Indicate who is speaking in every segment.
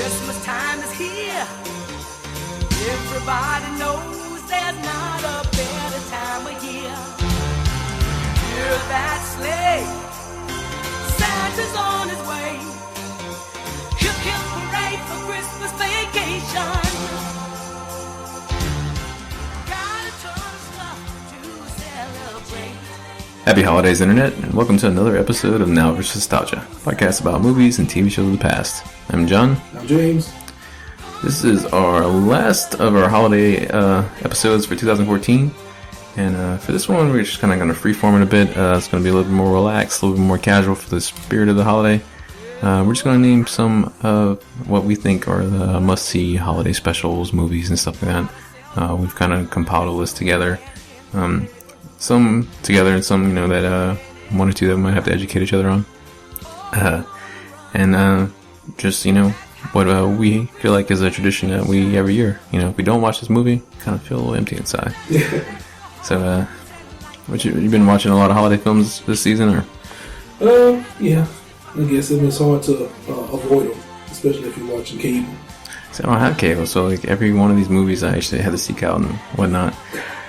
Speaker 1: Christmas time is here. Everybody knows there's not a better time of year. Hear that sleigh, Santa's on his way. Hip hip hooray for Christmas vacation. Got a ton of stuff to celebrate.
Speaker 2: Happy holidays, Internet, and welcome to another episode of Now vs. Nostalgia, podcast about movies and TV shows of the past. I'm Jon.
Speaker 3: I'm James.
Speaker 2: This is our last of our holiday episodes for 2014, and for this one, we're just kind of going to freeform it a bit. It's going to be a little bit more relaxed, a little bit more casual for the spirit of the holiday. We're just going to name some of what we think are the must-see holiday specials, movies, and stuff like that. We've kind of compiled a list together. Some together and some, that one or two that we might have to educate each other on. Just, what we feel like is a tradition that we every year. If we don't watch this movie, kind of feel a little empty inside. So, you've been watching a lot of holiday films this season, or?
Speaker 3: Yeah. I guess it's hard to avoid them, especially if you're watching cable.
Speaker 2: So I don't have cable, so every one of these movies I actually had to seek out and whatnot.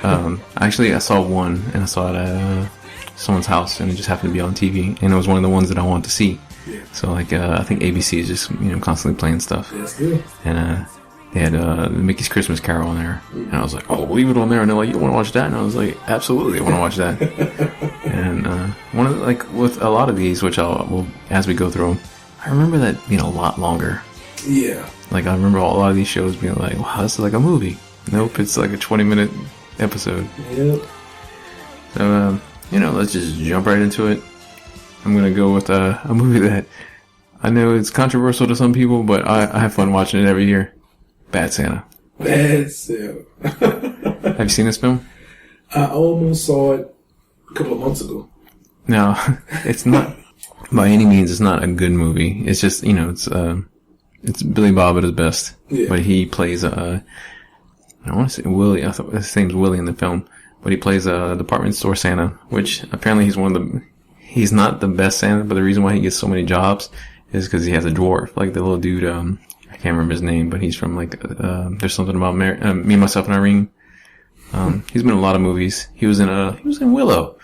Speaker 2: I saw one, and I saw it at someone's house, and it just happened to be on TV, and it was one of the ones that I wanted to see.
Speaker 3: Yeah.
Speaker 2: So, I think ABC is just, constantly playing stuff.
Speaker 3: That's good.
Speaker 2: And they had Mickey's Christmas Carol on there, and I was like, oh, leave it on there, and they're like, you want to watch that? And I was like, absolutely, I want to watch that. And one of with a lot of these, which we'll as we go through them, I remember that being a lot longer.
Speaker 3: Yeah.
Speaker 2: I remember a lot of these shows being like, wow, this is like a movie. Nope, it's like a 20-minute episode.
Speaker 3: Yep.
Speaker 2: So, let's just jump right into it. I'm going to go with a movie that I know it's controversial to some people, but I have fun watching it every year. Bad Santa.
Speaker 3: Bad Santa.
Speaker 2: Have you seen this film?
Speaker 3: I almost saw it a couple of months ago.
Speaker 2: No, it's not, by any means, it's not a good movie. It's just, it's Billy Bob at his best.
Speaker 3: Yeah. But
Speaker 2: he plays I want to say Willie. I thought his name's Willie in the film, but he plays a department store Santa, which apparently he's not the best Santa, but the reason why he gets so many jobs is because he has a dwarf, the little dude. I can't remember his name, but he's from There's Something About Me, Myself, and Irene. He's been in a lot of movies. He was in Willow.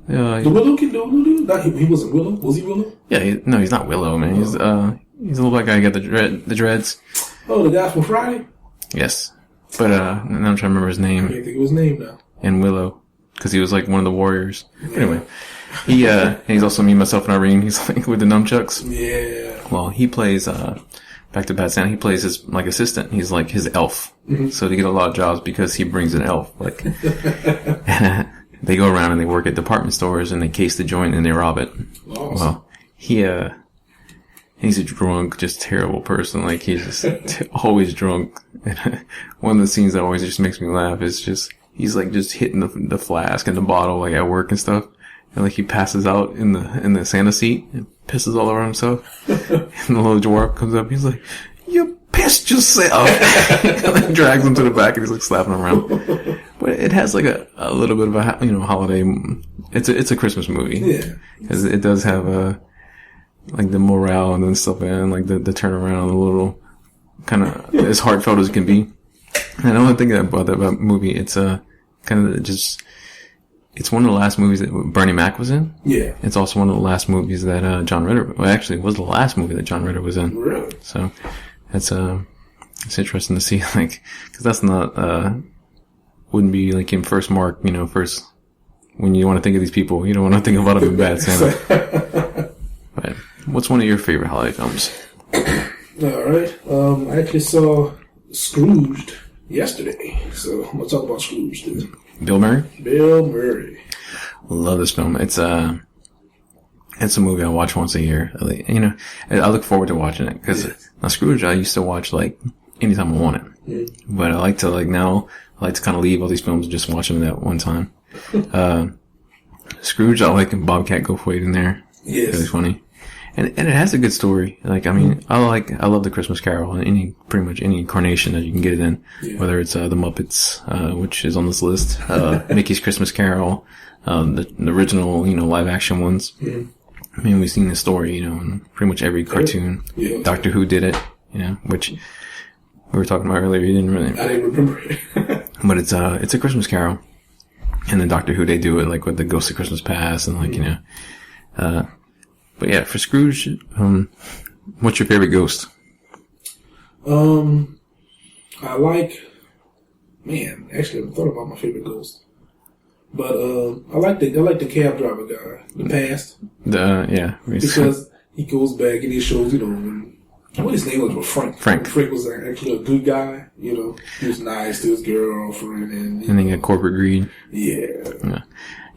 Speaker 3: The Willow kid, he wasn't Willow. Was he Willow?
Speaker 2: Yeah, he's not Willow, man. He's a little black guy. He got the dreads.
Speaker 3: Oh, the guy from Friday.
Speaker 2: Yes. But, now I'm trying to remember his name.
Speaker 3: I can't think of his name now.
Speaker 2: And Willow. Because he was one of the warriors. Yeah. Anyway. He's also Me, Myself, and Irene. He's with the nunchucks.
Speaker 3: Yeah.
Speaker 2: Well, he plays, back to Bad Santa, he plays his, assistant. He's his elf. Mm-hmm. So they get a lot of jobs because he brings an elf. They go around and they work at department stores and they case the joint and they rob it.
Speaker 3: Awesome. Well,
Speaker 2: he's a drunk, just terrible person. He's just always drunk. And one of the scenes that always just makes me laugh is he's just hitting the flask and the bottle at work and stuff. And he passes out in the Santa seat and pisses all over himself. And the little dwarf comes up, he's like, you pissed yourself. And then drags him to the back and he's slapping him around. But it has a little bit of a, holiday, it's a Christmas movie.
Speaker 3: Yeah.
Speaker 2: Cause it does have the morale and stuff, and the turnaround, a little kind of as heartfelt as it can be. And the only thing about that movie, it's kind of it's one of the last movies that Bernie Mac was in.
Speaker 3: Yeah. It's
Speaker 2: also one of the last movies that John Ritter, actually it was the last movie that John Ritter was in.
Speaker 3: Really?
Speaker 2: So it's interesting to see, because that's not wouldn't be him first mark, first when you want to think of these people, you don't want to think about them in Bad Santa. But what's one of your favorite holiday films?
Speaker 3: All right. I actually saw Scrooged yesterday, so I'm gonna talk about Scrooge today.
Speaker 2: Bill Murray?
Speaker 3: Bill Murray.
Speaker 2: Love this film. It's a movie I watch once a year. I look forward to watching it because now Scrooge I used to watch anytime I want it. Mm-hmm. But I like to now I like to kind of leave all these films and just watch them at one time. Scrooge, I like Bobcat Goldthwait in there.
Speaker 3: Yes.
Speaker 2: Really funny. And it has a good story. I love the Christmas Carol and pretty much any incarnation that you can get it in. Yeah. Whether it's the Muppets, which is on this list, Mickey's Christmas Carol, the original, live action ones. Mm-hmm. We've seen the story, in pretty much every cartoon.
Speaker 3: Yeah.
Speaker 2: Doctor Who did it, you know, which we were talking about earlier. You didn't really.
Speaker 3: I didn't remember it.
Speaker 2: But it's a Christmas Carol, and in Doctor Who they do it like with the Ghost of Christmas Past and like, you know. But yeah, for Scrooge, what's your favorite ghost?
Speaker 3: I like. Man, actually, I haven't thought about my favorite ghost. But I like the cab driver guy, the past.
Speaker 2: Yeah,
Speaker 3: because he goes back and he shows, you know, what his name was Frank. Frank was actually a good guy, you know. He was nice to his girlfriend, and
Speaker 2: then he got corporate greed.
Speaker 3: Yeah.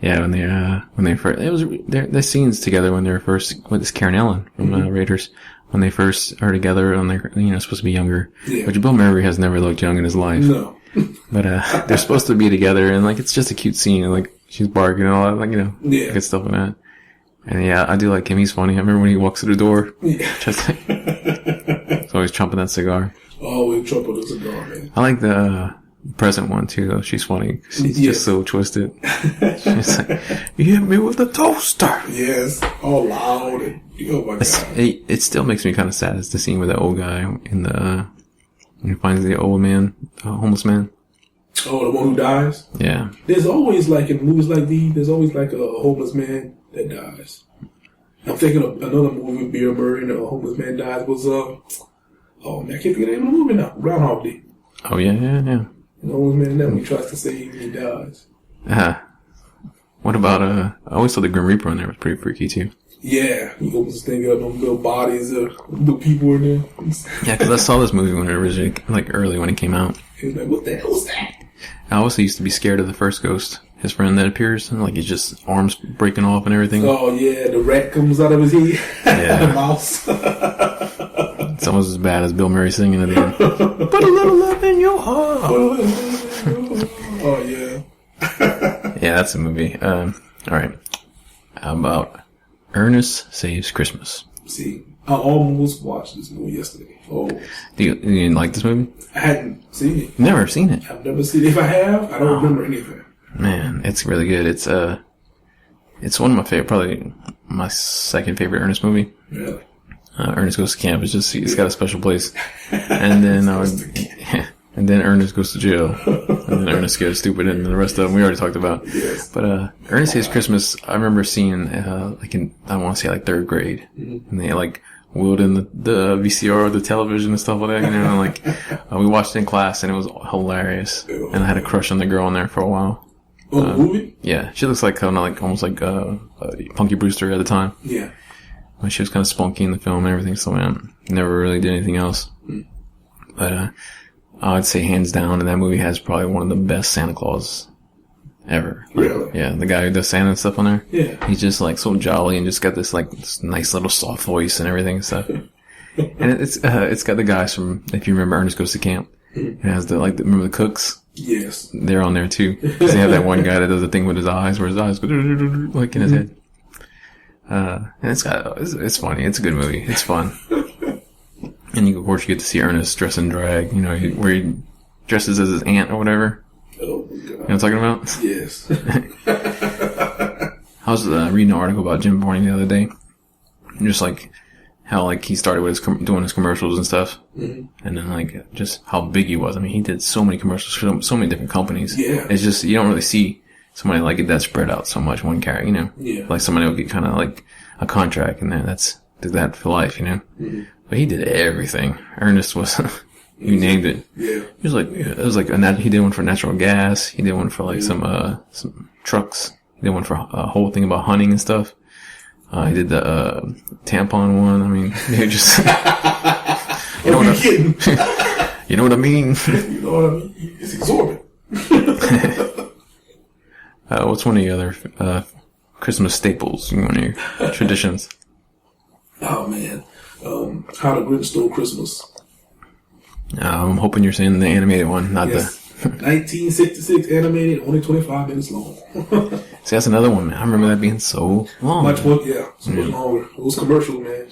Speaker 2: Yeah, when they first, it was their scenes together when they were first with this Karen Ellen from Raiders, when they first are together and they're, you know, supposed to be younger. Yeah. Which Bill Murray has never looked young in his life. No. But they're supposed to be together, and like it's just a cute scene, and like she's barking and all that, like, you know, good stuff like that. And yeah, I do like him. He's funny. I remember when he walks through the door, just like, he's always chomping that cigar.
Speaker 3: Always chomping the cigar, man.
Speaker 2: I like the present one too, though. She's funny. She's just so twisted. She's like, "You hit me with a toaster."
Speaker 3: Yes, all loud. And, oh my god!
Speaker 2: It still makes me kind of sad. It's the scene with that old guy in the. He finds the old man, homeless man.
Speaker 3: Oh, the one who dies?
Speaker 2: Yeah.
Speaker 3: There's always, like, in movies like these, there's always, like, a homeless man that dies. I'm thinking of another movie with Bill Murray and a homeless man dies was, oh, man, I can't think of the name of the movie now. Groundhog Day.
Speaker 2: Oh, yeah.
Speaker 3: The homeless man that he tries to save and he dies.
Speaker 2: What about, I always thought the Grim Reaper in there was pretty freaky, too.
Speaker 3: Yeah, he opens this thing up, those little bodies of the people in there.
Speaker 2: Yeah, because I saw this movie when it originally, like, early when it came out.
Speaker 3: He was like, what the hell is that?
Speaker 2: I also used to be scared of the first ghost, his friend that appears, and like he's just arms breaking off and everything.
Speaker 3: Oh yeah, the rat comes out of his head. Yeah. The mouse.
Speaker 2: It's almost as bad as Bill Murray singing at the end. Put a little love in your heart.
Speaker 3: Oh yeah.
Speaker 2: Yeah, that's a movie. Alright. How about Ernest Saves Christmas?
Speaker 3: See, I almost watched this movie yesterday. Oh.
Speaker 2: You didn't like this movie?
Speaker 3: I hadn't seen it.
Speaker 2: Never seen it?
Speaker 3: I've never seen it. If I have, I don't remember anything.
Speaker 2: Man, it's really good. It's one of my favorite, probably my second favorite Ernest movie.
Speaker 3: Really?
Speaker 2: Ernest Goes to Camp. It's got a special place. And then, and then Ernest Goes to Jail. And then Ernest Goes Stupid, and the rest of them we already talked about.
Speaker 3: Yes.
Speaker 2: But, Ernest Saves Christmas, I remember seeing, like in, I want to say like third grade. Mm-hmm. And they like wheeled in the VCR, the television and stuff like that, you know, and like, we watched it in class and it was hilarious. And I had a crush on the girl in there for a while.
Speaker 3: Oh, the movie?
Speaker 2: Yeah. She looks like kind of like, almost like, Punky Brewster at the time.
Speaker 3: Yeah.
Speaker 2: But she was kind of spunky in the film and everything, so man, never really did anything else. Mm. But, I'd say hands down, and that movie has probably one of the best Santa Claus ever.
Speaker 3: Really?
Speaker 2: Yeah, the guy who does Santa and stuff on there.
Speaker 3: Yeah.
Speaker 2: He's just like so jolly and just got this like this nice little soft voice and everything and stuff. And it's got the guys from, if you remember Ernest Goes to Camp. It has remember the cooks?
Speaker 3: Yes.
Speaker 2: They're on there too. Because they have that one guy that does the thing with his eyes, where his eyes go like in his head. And it's funny. It's a good movie. It's fun. And of course you get to see Ernest dress in drag, you know, where he dresses as his aunt or whatever.
Speaker 3: Oh my God.
Speaker 2: You know what I'm talking about?
Speaker 3: Yes.
Speaker 2: I was reading an article about Jim Varney the other day. Just like how like he started with doing his commercials and stuff. Mm-hmm. And then like just how big he was. I mean, he did so many commercials for so many different companies.
Speaker 3: Yeah.
Speaker 2: It's just, you don't really see somebody like it that spread out so much, one character, you know?
Speaker 3: Yeah.
Speaker 2: Like somebody will get kind of like a contract and did that for life, you know? Mm-hmm. But he did everything. Ernest was, you named it.
Speaker 3: Yeah.
Speaker 2: He was like, it was like he did one for natural gas. He did one for like some trucks. He did one for a whole thing about hunting and stuff. He did the, tampon one. I mean, he just, you know what you know what I mean?
Speaker 3: You know what I mean? It's exorbitant.
Speaker 2: What's one of the other, Christmas staples, one of your traditions?
Speaker 3: Oh man. How the Grinch Stole Christmas.
Speaker 2: I'm hoping you're saying the animated one, not the
Speaker 3: 1966 animated, only 25 minutes long.
Speaker 2: See, that's another one, man. I remember that being so long.
Speaker 3: Much more, yeah, so much longer. It was commercial, man.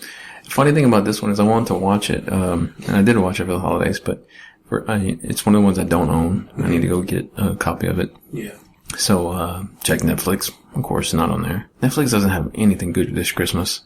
Speaker 2: The funny thing about this one is I wanted to watch it, and I did watch it for the holidays, but it's one of the ones I don't own. I need to go get a copy of it.
Speaker 3: Yeah.
Speaker 2: So, check Netflix. Of course, not on there. Netflix doesn't have anything good this Christmas.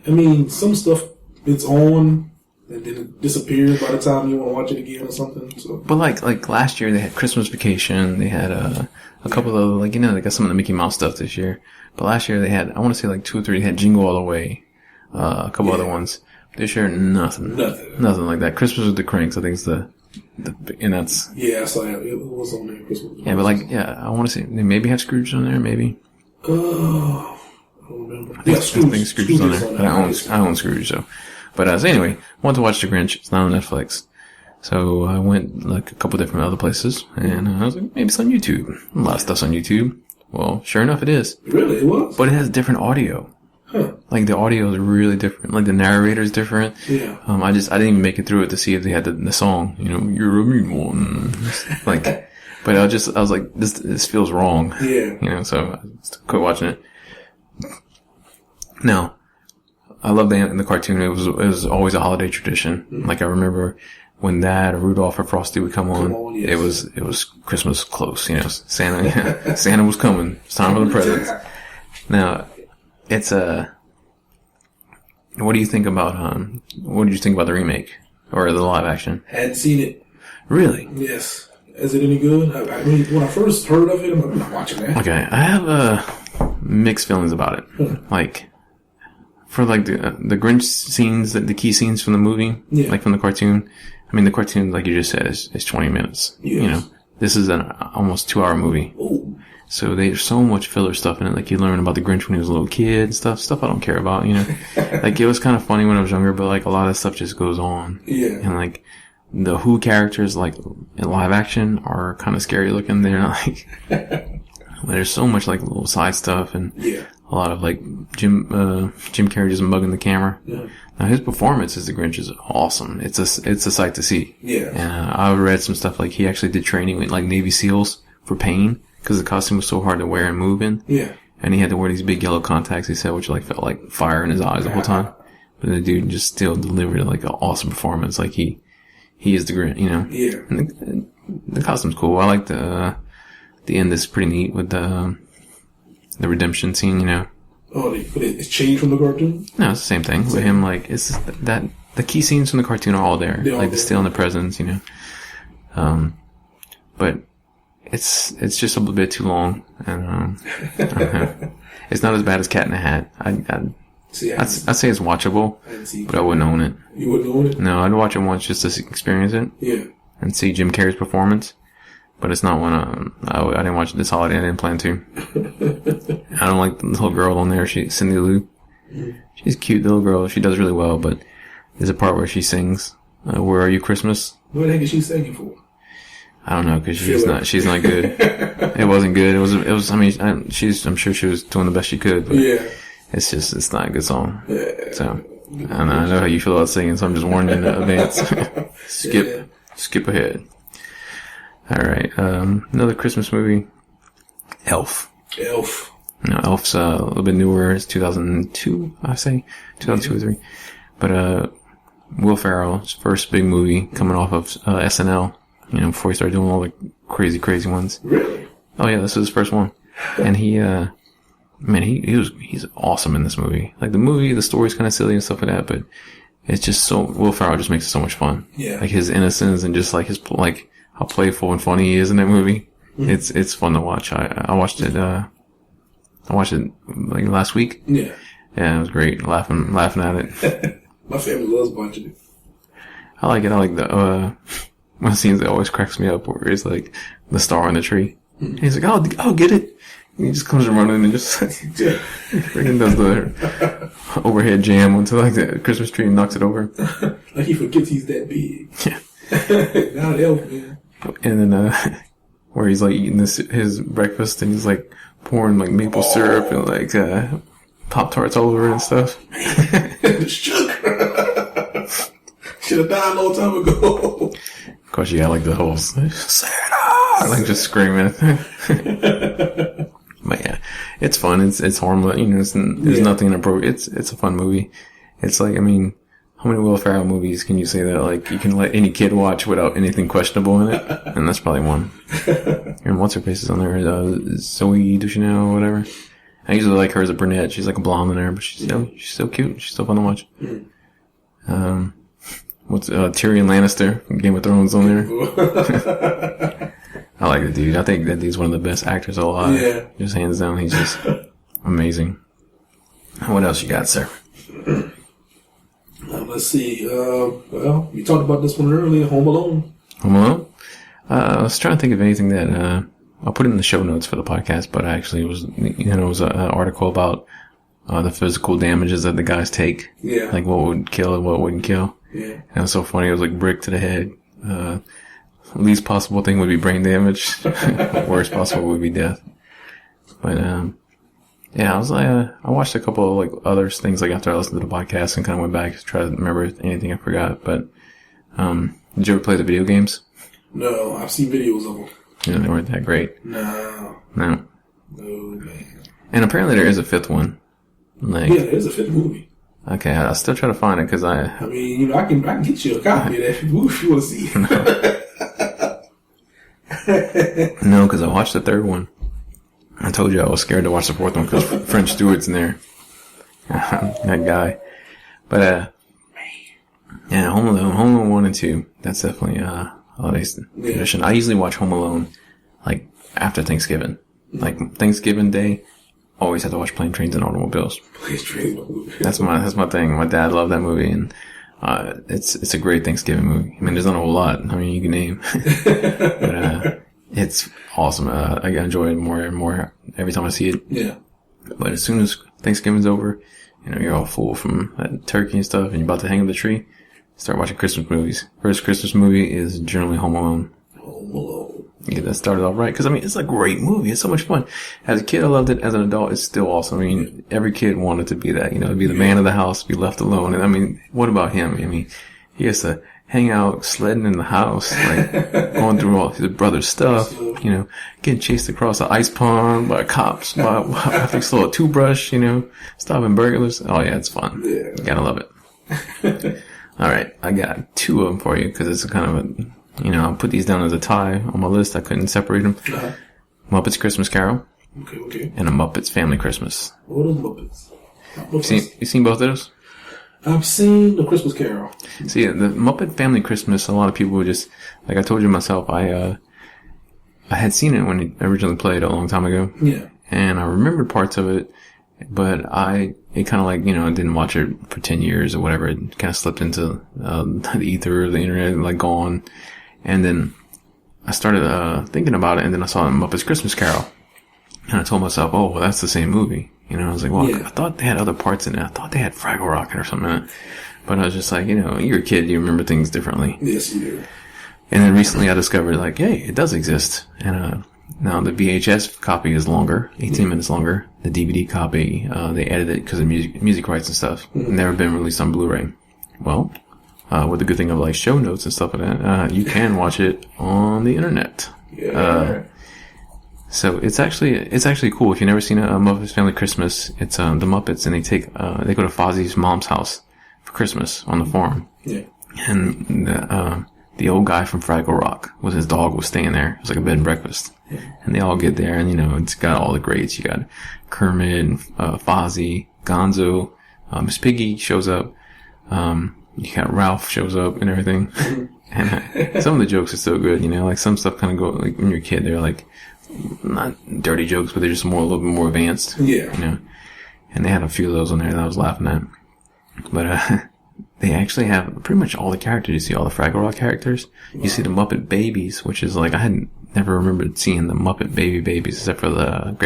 Speaker 3: I mean, some stuff it's on, and then it disappears by the time you want to watch it again or something. So.
Speaker 2: But like last year they had Christmas Vacation. They had a couple of like they got some of the Mickey Mouse stuff this year. But last year they had, I want to say like 2 or 3. They had Jingle All the Way, a couple other ones. This year nothing like that. Christmas with the Cranks, I think is and that's
Speaker 3: I saw that. It was on there. Christmas.
Speaker 2: Yeah, but I want to say they maybe have Scrooge on there, maybe.
Speaker 3: I don't remember.
Speaker 2: I think Scrooge is on there. I own Scrooge, so. But so anyway, wanted to watch The Grinch. It's not on Netflix. So I went like a couple different other places, and I was like, maybe it's on YouTube. A lot of stuff's on YouTube. Well, sure enough, it is.
Speaker 3: Really? It was?
Speaker 2: But it has different audio.
Speaker 3: Huh.
Speaker 2: Like the audio is really different. Like the narrator's different.
Speaker 3: Yeah.
Speaker 2: I didn't even make it through it to see if they had the song. You're a mean one. Like, but I was like, this feels wrong.
Speaker 3: Yeah.
Speaker 2: So I just quit watching it. Now, I love the cartoon. It was always a holiday tradition. Mm-hmm. Like I remember when that or Rudolph or Frosty would come on, yes. It was Christmas close. Santa was coming. It's time for the presents. Now, it's what do you think about what did you think about the remake or the live action?
Speaker 3: Hadn't seen it.
Speaker 2: Really?
Speaker 3: Yes. Is it any good? I mean, when I first heard of it, I'm not watching that.
Speaker 2: Okay, I have mixed feelings about it. Like, for like the Grinch scenes, the key scenes from the movie, like from the cartoon. I mean, the cartoon, like you just said, is 20 minutes. Yes. This is an almost 2-hour movie.
Speaker 3: Ooh.
Speaker 2: So there's so much filler stuff in it. Like you learn about the Grinch when he was a little kid and stuff I don't care about, Like it was kind of funny when I was younger, but like a lot of stuff just goes on.
Speaker 3: Yeah.
Speaker 2: And like the Who characters, like in live action, are kind of scary looking. They're not like, there's so much like little side stuff and a lot of like Jim Carrey just mugging the camera.
Speaker 3: Yeah.
Speaker 2: Now his performance as the Grinch is awesome. It's a sight to see.
Speaker 3: Yeah.
Speaker 2: And I read some stuff like he actually did training with like Navy SEALs for pain because the costume was so hard to wear and move in.
Speaker 3: Yeah.
Speaker 2: And he had to wear these big yellow contacts, he said, which like felt like fire in his eyes the whole time. But the dude just still delivered like an awesome performance. Like he is the Grinch,
Speaker 3: Yeah.
Speaker 2: And the costume's cool. I like the end is pretty neat with the redemption scene,
Speaker 3: Oh, it's changed from the cartoon?
Speaker 2: No, it's the same thing. With him, like, it's that the key scenes from the cartoon are all there. Like the still and the presents, But it's just a little bit too long. And, it's not as bad as Cat in the Hat. I'd say it's watchable, but I wouldn't own it.
Speaker 3: You wouldn't own it?
Speaker 2: No, I'd watch it once just to experience it.
Speaker 3: Yeah.
Speaker 2: And see Jim Carrey's performance. But it's not one I didn't watch it this holiday. I didn't plan to. I don't like the little girl on there. Cindy Lou. She's a cute little girl. She does really well, but there's a part where she sings, "Where Are You, Christmas?"
Speaker 3: What the heck is she singing for?
Speaker 2: I don't know, because she's not good. It wasn't good. It was, I mean, I'm sure she was doing the best she could, but it's not a good song.
Speaker 3: Yeah.
Speaker 2: So, I know how you feel about singing, so I'm just warning you in advance. Skip ahead. Alright, another Christmas movie. Elf. No, Elf's a little bit newer. It's 2002, I say. 2002 or 3. But, Will Ferrell's first big movie coming off of SNL, before he started doing all the crazy ones.
Speaker 3: Really?
Speaker 2: Oh yeah, this is his first one. And he's awesome in this movie. Like the story's kind of silly and stuff like that, but it's just Will Ferrell just makes it so much fun.
Speaker 3: Yeah.
Speaker 2: Like his innocence and just like how playful and funny he is in that movie. Mm-hmm. It's fun to watch. I watched it like last week.
Speaker 3: Yeah.
Speaker 2: Yeah, it was great. Laughing at it.
Speaker 3: My family loves watching it.
Speaker 2: I like it. I like the one of the scenes that always cracks me up where it's like the star on the tree. Mm-hmm. He's like, I'll get it. And he just comes running and just freaking does the overhead jam onto like the Christmas tree and knocks it over.
Speaker 3: Like he forgets he's that big.
Speaker 2: Yeah.
Speaker 3: Not Elf, man.
Speaker 2: And then where he's like eating his breakfast and he's like pouring like maple syrup and like Pop-Tarts all over it and stuff.
Speaker 3: Shook. Should have died a long time ago.
Speaker 2: Of course, you got like the whole Santa, like just screaming. But yeah, it's fun. It's harmless. There's nothing inappropriate. It's a fun movie. It's like, I mean, how many Will Ferrell movies can you say that like you can let any kid watch without anything questionable in it? And that's probably one. And what's her face is on there? Zoe Deschanel or whatever. I usually like her as a brunette. She's like a blonde in there, but she's so cute. She's so fun to watch. what's Tyrion Lannister from Game of Thrones on there. I like the dude. I think that dude's one of the best actors alive.
Speaker 3: Yeah.
Speaker 2: Just hands down, he's just amazing. What else you got, sir?
Speaker 3: Let's see. Well, we talked about this one earlier, Home Alone.
Speaker 2: Home Alone? I was trying to think of anything that, I'll put it in the show notes for the podcast, but actually it was an article about, the physical damages that the guys take.
Speaker 3: Yeah.
Speaker 2: Like what would kill and what wouldn't kill.
Speaker 3: Yeah.
Speaker 2: And it was so funny. It was like brick to the head. Least possible thing would be brain damage. Worst possible would be death. But, yeah, I was like, I watched a couple of like other things like after I listened to the podcast and kind of went back to try to remember anything I forgot. But, did you ever play the video games?
Speaker 3: No, I've seen videos of them.
Speaker 2: Yeah, they weren't that great.
Speaker 3: No,
Speaker 2: man. And apparently there is a fifth one. Like,
Speaker 3: yeah, there's a fifth movie.
Speaker 2: Okay, I'll still try to find it because
Speaker 3: I mean, I can get you a copy of that movie if you want to see it.
Speaker 2: No, because I watched the third one. I told you I was scared to watch the fourth one because French Stewart's in there. That guy. But, yeah, Home Alone 1 and 2. That's definitely holiday tradition. I usually watch Home Alone, like, after Thanksgiving. Like, Thanksgiving Day, always have to watch Plane, Trains, and Automobiles. That's my thing. My dad loved that movie, and it's a great Thanksgiving movie. I mean, there's not a whole lot. I mean, you can name. But, it's awesome. I enjoy it more and more every time I see it.
Speaker 3: Yeah.
Speaker 2: But as soon as Thanksgiving's over, you're all full from turkey and stuff, and you're about to hang up the tree, start watching Christmas movies. First Christmas movie is generally Home Alone.
Speaker 3: Home Alone.
Speaker 2: Yeah, that started off right. Because, I mean, it's a great movie. It's so much fun. As a kid, I loved it. As an adult, it's still awesome. I mean, every kid wanted to be that, to be the man of the house, be left alone. And, I mean, what about him? I mean, he has to hang out sledding in the house, like, going through all his brother's stuff, getting chased across the ice pond by cops, I think stole a toothbrush, stopping burglars. Oh, yeah, it's fun.
Speaker 3: Yeah.
Speaker 2: You gotta love it. All right, I got two of them for you because it's kind of I'll put these down as a tie on my list. I couldn't separate them.
Speaker 3: Uh-huh.
Speaker 2: Muppets Christmas Carol.
Speaker 3: Okay.
Speaker 2: And a Muppets Family Christmas.
Speaker 3: What are Muppets?
Speaker 2: You seen both of those?
Speaker 3: I've seen the Christmas Carol.
Speaker 2: See, the Muppet Family Christmas, a lot of people would just, like I told you myself, I had seen it when it originally played a long time ago.
Speaker 3: Yeah.
Speaker 2: And I remembered parts of it, but it kind of like, I didn't watch it for 10 years or whatever. It kind of slipped into the ether of the internet, like gone. And then I started thinking about it, and then I saw Muppets Christmas Carol. And I told myself, oh, well, that's the same movie. I was like, well, yeah. I thought they had other parts in it. I thought they had Fraggle Rock or something in it. But I was just like, you're a kid, you remember things differently.
Speaker 3: Yes, you do.
Speaker 2: And then recently I discovered, like, hey, it does exist. And now the VHS copy is longer, 18 minutes longer. The DVD copy, they edited it because of music rights and stuff. Mm-hmm. Never been released on Blu-ray. Well, with the good thing of, like, show notes and stuff like that, you can watch it on the internet.
Speaker 3: Yeah.
Speaker 2: So it's actually cool. If you've never seen a Muppets Family Christmas, it's the Muppets, and they go to Fozzie's mom's house for Christmas on the farm.
Speaker 3: Yeah.
Speaker 2: And the old guy from Fraggle Rock with his dog was staying there. It was like a bed and breakfast. Yeah. And they all get there, and it's got all the greats. You got Kermit, and Fozzie, Gonzo, Miss Piggy shows up. You got Ralph shows up and everything. And some of the jokes are so good, like some stuff kind of go, like when you're a kid, they're like, not dirty jokes, but they're just a little bit more advanced.
Speaker 3: Yeah.
Speaker 2: And they had a few of those on there that I was laughing at. But, they actually have pretty much all the characters. You see all the Fraggle Rock characters. Wow. You see the Muppet Babies, which is like, I hadn't never remembered seeing the Muppet Babies except for the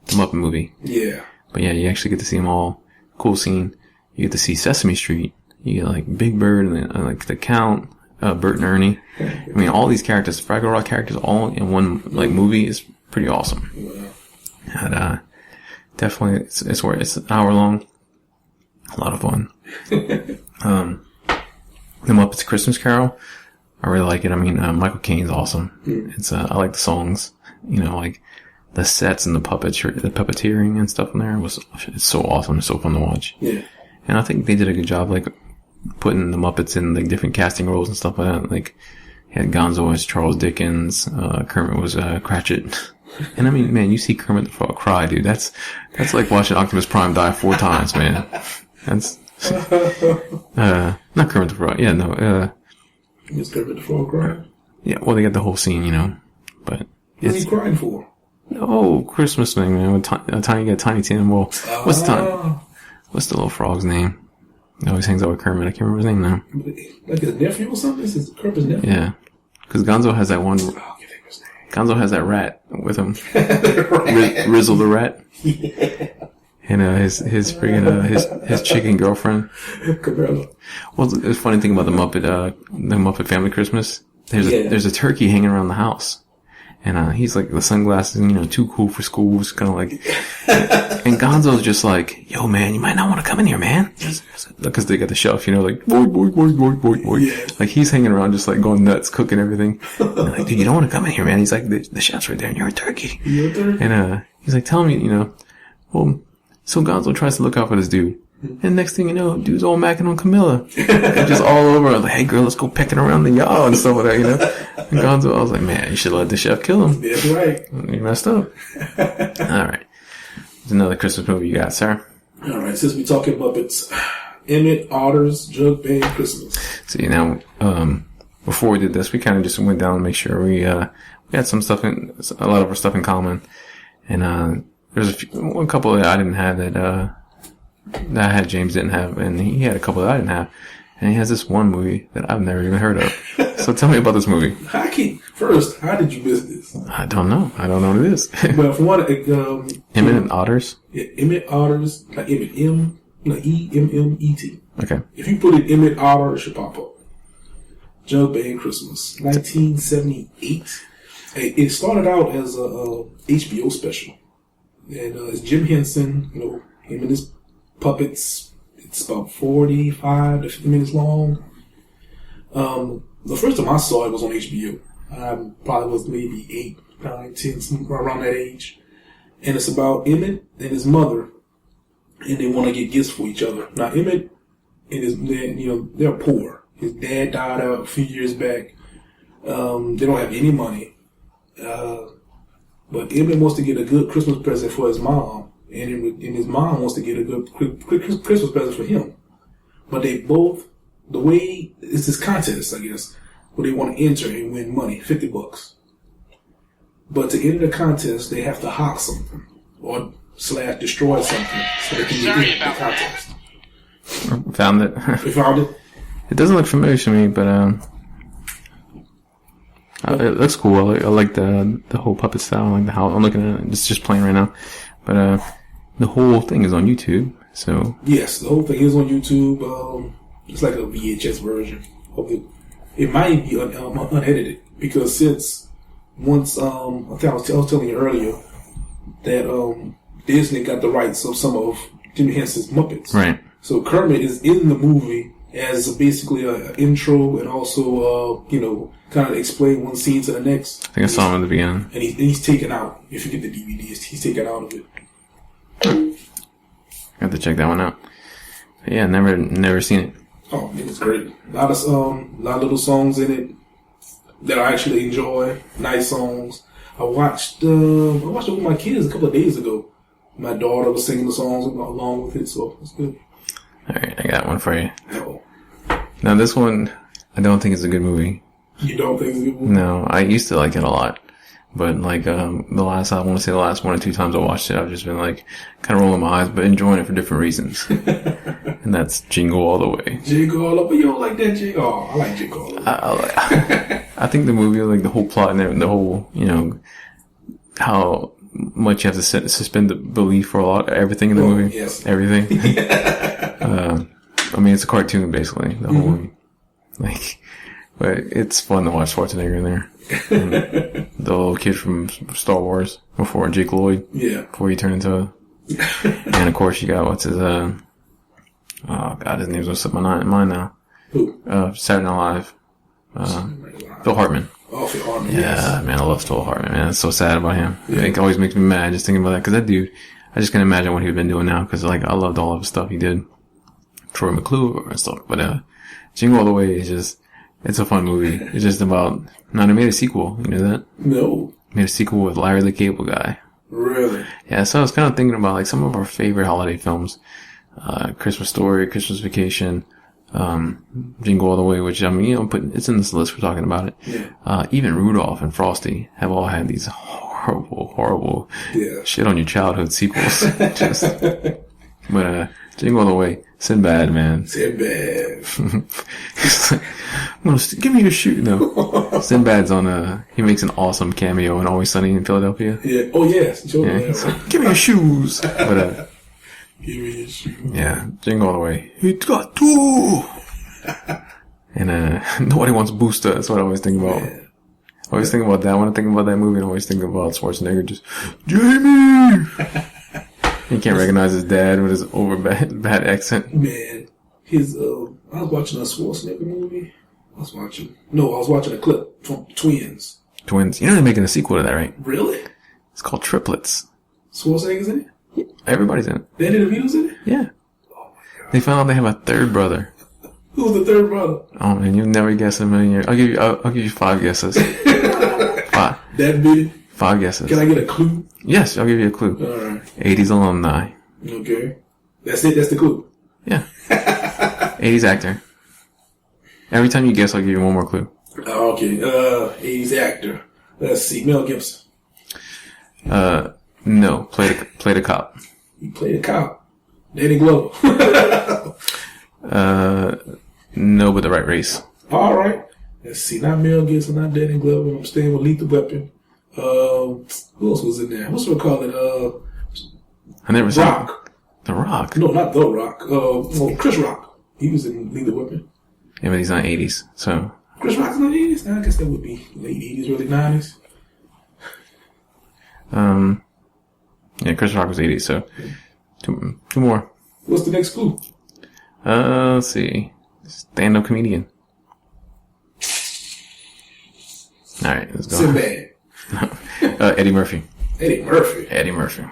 Speaker 2: Muppet movie.
Speaker 3: Yeah.
Speaker 2: But yeah, you actually get to see them all. Cool scene. You get to see Sesame Street. You get like Big Bird and like the Count, Bert and Ernie. I mean, all these characters, Fraggle Rock characters, all in one like movie is pretty awesome.
Speaker 3: Wow.
Speaker 2: And, definitely, it's an hour long. A lot of fun. The Muppets Christmas Carol, I really like it. I mean, Michael Caine's awesome. It's, I like the songs, like the sets and the puppeteering and stuff in there it's so awesome. It's so fun to watch.
Speaker 3: Yeah.
Speaker 2: And I think they did a good job, like, putting the Muppets in, like, different casting roles and stuff like that. Like, had Gonzo as Charles Dickens, Kermit was, Cratchit. And I mean, man, you see Kermit the Frog cry, dude. That's like watching Optimus Prime die 4 times, man. That's, Not Kermit the Frog. Yeah, no.
Speaker 3: Is Kermit the Frog crying?
Speaker 2: Yeah, well, they got the whole scene, you know. But
Speaker 3: what's he crying for?
Speaker 2: Oh, Christmas thing, man. Tiny Tim. Well, what's the little frog's name? He always hangs out with Kermit. I can't remember his name now.
Speaker 3: Like his nephew or something? This is Kermit's nephew?
Speaker 2: Yeah. Because Gonzo has that one.
Speaker 3: Oh, I can't think of his name.
Speaker 2: Gonzo has that rat with him. Rizzle the rat.
Speaker 3: Yeah.
Speaker 2: And his friggin' his chicken girlfriend.
Speaker 3: Camilla.
Speaker 2: Well, the funny thing about the Muppet Family Christmas, there's a turkey hanging around the house. And he's like, the sunglasses, you know, too cool for school. It's kind of like, and Gonzo's just like, yo, man, you might not want to come in here, man. Because they got the shelf, you know, like, boy.
Speaker 3: Yeah.
Speaker 2: Like, he's hanging around just like going nuts, cooking everything. And like, dude, you don't want to come in here, man. He's like, the chef's right there and you're a turkey.
Speaker 3: You're a turkey?
Speaker 2: And, he's like, tell me, you know, well, so Gonzo tries to look out for this dude. And next thing you know, dude's all macking on Camilla. And just all over. Like, hey girl, let's go pecking around the yard and stuff like that, you know? And Gonzo, I was like, man, you should let the chef kill him.
Speaker 3: That's right.
Speaker 2: You messed up. Alright. There's another Christmas movie you got, sir.
Speaker 3: Alright, since we're talking Muppets, Emmett Otter's Jug Band Christmas.
Speaker 2: See, now, before we did this, we kind of just went down and make sure we had some stuff a lot of our stuff in common. And, there's a couple that I didn't have that I had James didn't have, and he had a couple that I didn't have. And he has this one movie that I've never even heard of. So tell me about this movie.
Speaker 3: First, how did you miss this?
Speaker 2: I don't know. I don't know what it is.
Speaker 3: Well, for one,
Speaker 2: Emmett and Otters?
Speaker 3: Yeah, Emmett Otters, like Emmett E-M-M-E-T.
Speaker 2: Okay.
Speaker 3: If you put in Emmett Otter, it should pop up. Jug Band Christmas, 1978. It started out as a HBO special. And it's Jim Henson, you know, him and his puppets. It's about 45 to 50 minutes long. The first time I saw it was on HBO. I probably was maybe 8, 9, 10, somewhere around that age. And it's about Emmett and his mother, and they want to get gifts for each other. Now, Emmett and his dad, you know, they're poor. His dad died out a few years back. They don't have any money. But Emmett wants to get a good Christmas present for his mom, and his mom wants to get a good Christmas present for him. But they both, the way, it's this contest, I guess, where they want to enter and win money, $50. But to enter the contest, they have to hawk something, or / destroy something, so they can get in the contest.
Speaker 2: Found it.
Speaker 3: You found it?
Speaker 2: It doesn't look familiar to me, but it looks cool. I like the whole puppet style. I like the how I'm looking at it. It's just playing right now, but the whole thing is on YouTube. So
Speaker 3: yes, the whole thing is on YouTube. It's like a VHS version of it. It might be unedited because since once I think I was telling you earlier that Disney got the rights of some of Jim Henson's Muppets.
Speaker 2: Right.
Speaker 3: So Kermit is in the movie as basically an intro and also, kind of explain one scene to the next.
Speaker 2: I think I saw him at the beginning.
Speaker 3: And he's taken out. If you get the DVDs, he's taken out of it.
Speaker 2: I have to check that one out. But yeah, never seen it.
Speaker 3: Oh, man, it's great. A lot of little songs in it that I actually enjoy. Nice songs. I watched it with my kids a couple of days ago. My daughter was singing the songs along with it, so it's good.
Speaker 2: All right, I got one for you.
Speaker 3: No.
Speaker 2: Now this one, I don't think it's a good movie.
Speaker 3: You don't think it's a good movie?
Speaker 2: No, I used to like it a lot. But like, the last 1 or 2 times I watched it, I've just been like, kind of rolling my eyes, but enjoying it for different reasons. And that's Jingle All the Way.
Speaker 3: Jingle All the Way? You don't like that Jingle? Oh, I like Jingle All the Way.
Speaker 2: I think the movie, like the whole plot and the whole, how much you have to suspend the belief for everything in the movie.
Speaker 3: Yes.
Speaker 2: Everything. I mean, it's a cartoon basically, the whole movie. Like, but it's fun to watch Schwarzenegger in there. And the little kid from Star Wars before Jake Lloyd.
Speaker 3: Yeah.
Speaker 2: Before he turned into and of course you got his oh god, his name's gonna slip my mind now.
Speaker 3: Who?
Speaker 2: Saturday Night Live. Phil Hartman.
Speaker 3: Oh, Phil Hartman.
Speaker 2: Yeah,
Speaker 3: yes.
Speaker 2: Man, I love Phil Hartman, man. It's so sad about him. Yeah. It always makes me mad just thinking about that. Cause that dude, I just can't imagine what he'd been doing now. Cause like, I loved all of the stuff he did. Troy McClure and stuff. But, Jingle All the Way is just, it's a fun movie. It's just about, they made a sequel. You know that?
Speaker 3: No.
Speaker 2: Made a sequel with Larry the Cable Guy.
Speaker 3: Really?
Speaker 2: Yeah, so I was kind of thinking about like some of our favorite holiday films. Christmas Story, Christmas Vacation, Jingle All the Way, which, I mean, you know, it's in this list, we're talking about it.
Speaker 3: Yeah.
Speaker 2: Even Rudolph and Frosty have all had these horrible shit on your childhood sequels. But Jingle All the Way, Sinbad, man.
Speaker 3: Sinbad.
Speaker 2: He's like, give me your shoe. No. Sinbad's he makes an awesome cameo in Always Sunny in Philadelphia.
Speaker 3: Yeah. Oh, yes. Sure.
Speaker 2: Yeah, he's like, give me your shoes. But,
Speaker 3: give me your shoes.
Speaker 2: Yeah, Jingle All the Way. It's got two. And, nobody wants Booster. That's what I always think about.
Speaker 3: Yeah.
Speaker 2: I always think about that. When I think about that movie, I always think about Schwarzenegger just, Jamie! He can't recognize his dad with his bad accent.
Speaker 3: Man, I was watching a Schwarzenegger movie. I was watching a clip from Twins.
Speaker 2: Twins. You know they're making a sequel to that, right?
Speaker 3: Really?
Speaker 2: It's called Triplets.
Speaker 3: Schwarzenegger's in it?
Speaker 2: Yeah, everybody's in it.
Speaker 3: Danny DeVito's in it?
Speaker 2: Yeah.
Speaker 3: Oh my God.
Speaker 2: They found out they have a third brother.
Speaker 3: Who's the third brother?
Speaker 2: Oh man, you'll never guess in a million years. I'll give you 5 guesses. 5.
Speaker 3: That big?
Speaker 2: 5 guesses.
Speaker 3: Can I get a clue?
Speaker 2: Yes, I'll give you a clue.
Speaker 3: Alright.
Speaker 2: 80s alumni.
Speaker 3: Okay. That's it? That's the clue?
Speaker 2: Yeah. 80s actor. Every time you guess, I'll give you one more clue.
Speaker 3: Okay. 80s actor. Let's see. Mel Gibson.
Speaker 2: No. Played a cop.
Speaker 3: He played a cop. Danny Glover.
Speaker 2: No, but the right race.
Speaker 3: Alright. Let's see. Not Mel Gibson, not Danny Glover. I'm staying with Lethal Weapon. Who else was in there? What's we call it?
Speaker 2: I never saw
Speaker 3: Rock.
Speaker 2: The Rock.
Speaker 3: No, not The Rock. Chris Rock. He was in Lethal Weapon.
Speaker 2: Yeah, but he's not 80s, so.
Speaker 3: Chris Rock's in the 80s? I guess that would be late 80s, early 90s.
Speaker 2: Yeah, Chris Rock was 80s, so. Two more.
Speaker 3: What's the next clue?
Speaker 2: Let's see. Stand-up comedian. Alright, let's go.
Speaker 3: Sinbad.
Speaker 2: Eddie Murphy.
Speaker 3: Eddie Murphy.
Speaker 2: Eddie Murphy.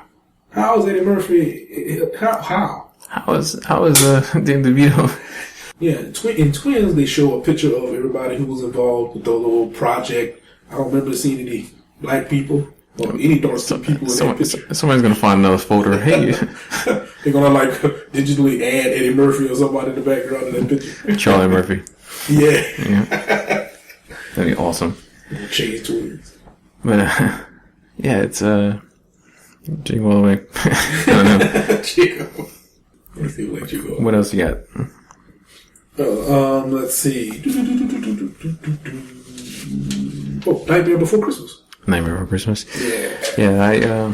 Speaker 3: How is Eddie Murphy? How?
Speaker 2: How is Dan DeVito?
Speaker 3: Yeah, in Twins, they show a picture of everybody who was involved with the little project. I don't remember seeing any black people or any dark people in that picture.
Speaker 2: Somebody's gonna find another photo. Hey,
Speaker 3: they're gonna like digitally add Eddie Murphy or somebody in the background of that picture.
Speaker 2: Charlie Murphy.
Speaker 3: Yeah.
Speaker 2: That'd be awesome.
Speaker 3: Change Twins.
Speaker 2: But yeah, it's Jingle All the Way. I don't know.
Speaker 3: Jingle. Let's see what you go.
Speaker 2: What else you got?
Speaker 3: Let's see. Oh, Nightmare Before Christmas.
Speaker 2: Nightmare Before Christmas.
Speaker 3: Yeah.
Speaker 2: Yeah,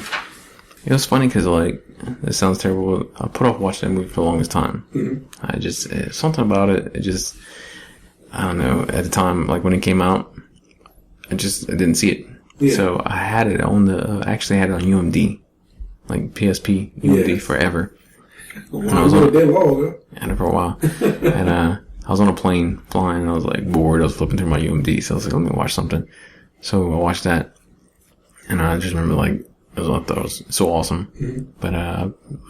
Speaker 2: it was funny because, like, it sounds terrible, but I put off watching that movie for the longest time. Mm-hmm. Something about it, I don't know, at the time, like, when it came out, I didn't see it. Yeah. So I had it on actually had it on UMD. Like, PSP, UMD forever.
Speaker 3: Well, I was on it that long, huh?
Speaker 2: I had it for a while. And, I was on a plane flying and I was, like, bored. I was flipping through my UMD, so I was like, let me watch something. So I watched that. And I just remember, like, I thought it was so awesome. Mm-hmm. But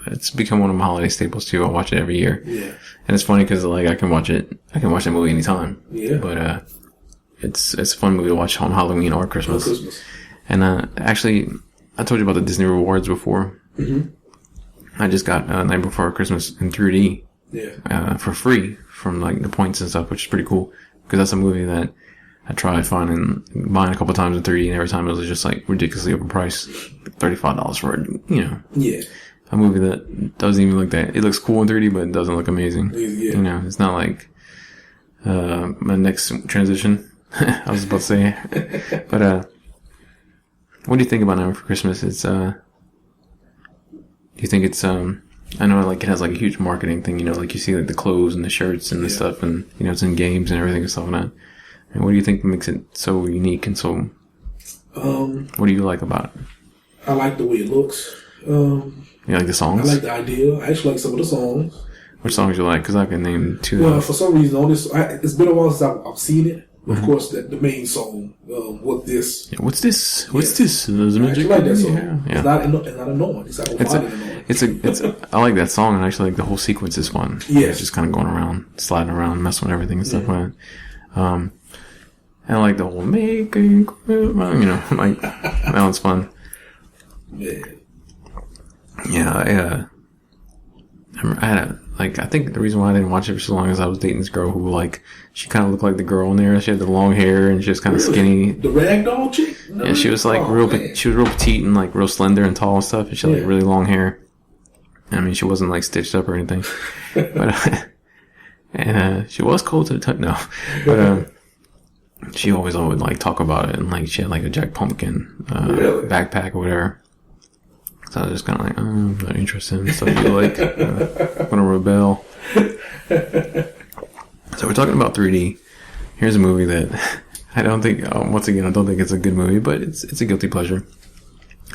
Speaker 2: it's become one of my holiday staples too. I watch it every year. Yeah. And it's funny because, like, I can watch that movie anytime. Yeah. But it's a fun movie to watch on Halloween or Christmas. And actually, I told you about the Disney Rewards before. Mm-hmm. I just got Night Before Christmas in 3D. Yeah. For free from, like, the points and stuff, which is pretty cool because that's a movie that I tried buying a couple times in 3D, and every time it was just, like, ridiculously overpriced. $35 for it, you know. Yeah. A movie that doesn't even look that... It looks cool in 3D, but it doesn't look amazing. Yeah. You know, it's not like my next transition. I was about to say. But, what do you think about Nightmare Before Christmas? It's, do you think it's, I know, like, it has, like, a huge marketing thing, you know, like, you see, like, the clothes and the shirts and the stuff, and, you know, it's in games and everything and stuff like that. And what do you think makes it so unique and so... what do you like about it?
Speaker 3: I like the way it looks. You
Speaker 2: like the songs?
Speaker 3: I like the idea. I actually like some of the songs.
Speaker 2: Which songs you like? Because I can name 2.
Speaker 3: Well, for some reason, it's been a while since I've seen it. Of course, the main song, What's This?
Speaker 2: Yeah, what's this? What's this?
Speaker 3: I actually like that song.
Speaker 2: Yeah.
Speaker 3: It's not annoying.
Speaker 2: I like that song, and actually, like, the whole sequence is fun.
Speaker 3: Yeah.
Speaker 2: It's just kind of going around, sliding around, messing with everything and stuff like that. And I like the whole making, you know, like, that one's fun. Yeah. Yeah, I had like, I think the reason why I didn't watch it for so long is I was dating this girl who, like, she kind of looked like the girl in there. She had the long hair and she was kind of skinny.
Speaker 3: The ragdoll chick? No,
Speaker 2: yeah, she was like she was real petite and like real slender and tall and stuff. And she had like really long hair. I mean, she wasn't like stitched up or anything, but and she was cold to the touch. No, but she always would like talk about it, and like she had like a Jack Pumpkin backpack or whatever. So I was just kind of like, oh, I'm not interested in stuff you like. I'm gonna rebel. So we're talking about 3D. Here's a movie that I don't think, once again, I don't think it's a good movie, but it's a guilty pleasure.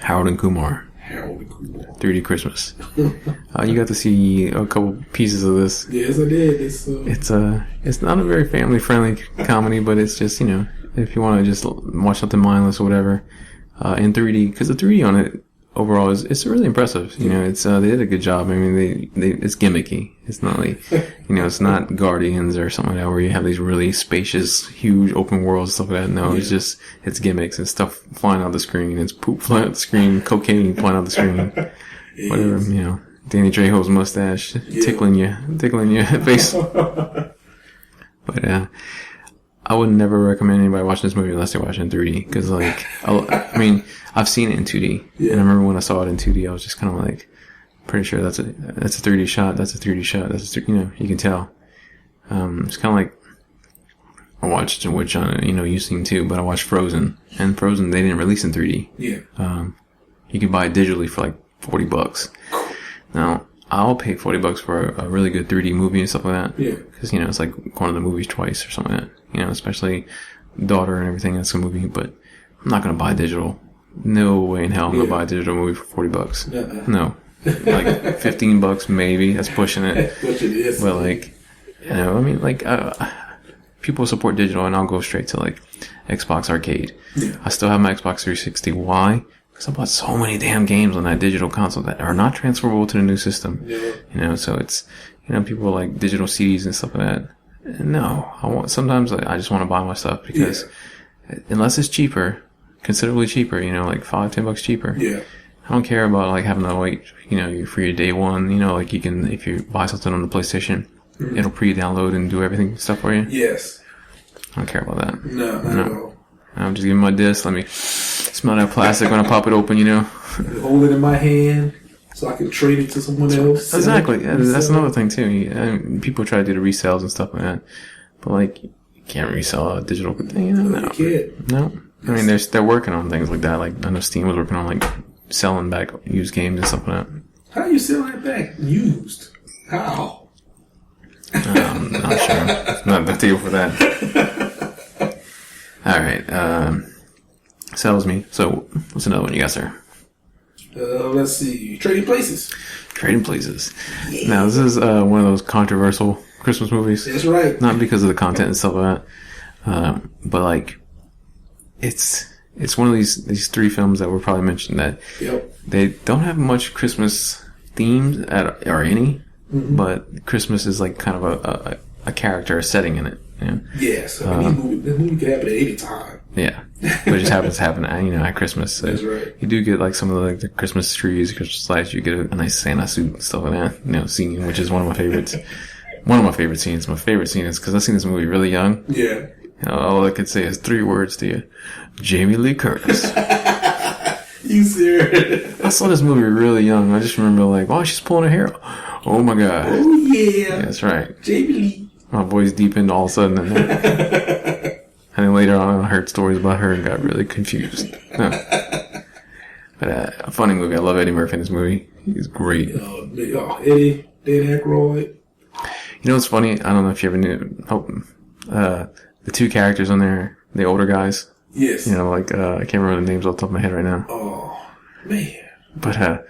Speaker 2: Harold and Kumar. 3D Christmas. You got to see a couple pieces of this.
Speaker 3: Yes, I did.
Speaker 2: It's not a very family friendly comedy, but it's just, you know, if you want to just watch something mindless or whatever, in 3D, because the 3D on it overall it's really impressive. You know, it's they did a good job. I mean, it's gimmicky. It's not like, you know, it's not Guardians or something like that where you have these really spacious, huge open worlds stuff like that. No, it's gimmicks and stuff flying out the screen. It's poop flying out the screen, cocaine flying out the screen, whatever. You know, Danny Trejo's mustache tickling your face. But I would never recommend anybody watching this movie unless they're watching in 3D. Because, like, I mean, I've seen it in 2D. Yeah. And I remember when I saw it in 2D, I was just kind of like, pretty sure that's a 3D shot. That's a 3D shot. You know, you can tell. It's kind of like, I watched, which, you know, you've seen too, but I watched Frozen. And Frozen, they didn't release in 3D.
Speaker 3: Yeah.
Speaker 2: You can buy it digitally for like $40. Now, I'll pay $40 for a really good 3D movie and stuff like that.
Speaker 3: Yeah.
Speaker 2: Because, you know, it's like going to the movies twice or something like that. You know, especially daughter and everything, that's a movie. But I'm not going to buy digital. No way in hell I'm going to buy a digital movie for $40. No. Like $15 maybe. That's pushing it. But like, you know, I mean, like, people support digital and I'll go straight to like Xbox Arcade. Yeah. I still have my Xbox 360. Why? Because I bought so many damn games on that digital console that are not transferable to the new system. Yeah. You know, so it's, you know, people like digital CDs and stuff like that. No, sometimes I just want to buy my stuff because unless it's cheaper, considerably cheaper, you know, like $5-10 cheaper.
Speaker 3: Yeah.
Speaker 2: I don't care about like having to wait, you know, for your day one, you know, like you can, if you buy something on the PlayStation, it'll pre-download and do everything stuff for you.
Speaker 3: Yes.
Speaker 2: I don't care about that.
Speaker 3: No, not at all.
Speaker 2: I'm just giving my disc. Let me smell that plastic when I pop it open, you know.
Speaker 3: Hold it in my hand so I can trade it to someone else.
Speaker 2: Exactly. Yeah, that's another thing too. I mean, people try to do the resells and stuff like that, but like you can't resell a digital thing. You know?
Speaker 3: No, you can't.
Speaker 2: No. I mean, they're working on things like that. Like I know Steam was working on like selling back used games and stuff like that.
Speaker 3: How do you sell that back used? How?
Speaker 2: I'm not sure. It's not the deal for that. All right. So that was me. So what's another one you got, sir?
Speaker 3: Let's see. Trading Places.
Speaker 2: Trading Places. Yeah. Now, this is one of those controversial Christmas movies.
Speaker 3: That's right.
Speaker 2: Not because of the content and stuff like that, but like, it's one of these three films that were probably mentioned that they don't have much Christmas themes or any, but Christmas is like kind of a character, a setting in it. You know?
Speaker 3: Yes. I mean, this movie could happen at any time.
Speaker 2: Yeah. But it just happens to happen at, you know, at Christmas. So
Speaker 3: that's right.
Speaker 2: You do get like some of the Christmas trees, Christmas lights. You get a nice Santa suit and stuff like that. You know, scene, which is one of my favorites. One of my favorite scenes. My favorite scene is because I've seen this movie really young.
Speaker 3: Yeah.
Speaker 2: You know, all I could say is 3 words to you: Jamie Lee Curtis.
Speaker 3: You serious?
Speaker 2: I saw this movie really young. I just remember like, oh, she's pulling her hair. Oh my god.
Speaker 3: Oh yeah.
Speaker 2: That's right.
Speaker 3: Jamie Lee.
Speaker 2: My boy's deep into all of a sudden. And then later on, I heard stories about her and got really confused. No. But a funny movie. I love Eddie Murphy in this movie. He's great.
Speaker 3: Eddie, Dan Aykroyd.
Speaker 2: You know what's funny? I don't know if you ever knew. The 2 characters on there, the older guys.
Speaker 3: Yes.
Speaker 2: You know, like, I can't remember the names off the top of my head right now.
Speaker 3: Oh, man.
Speaker 2: But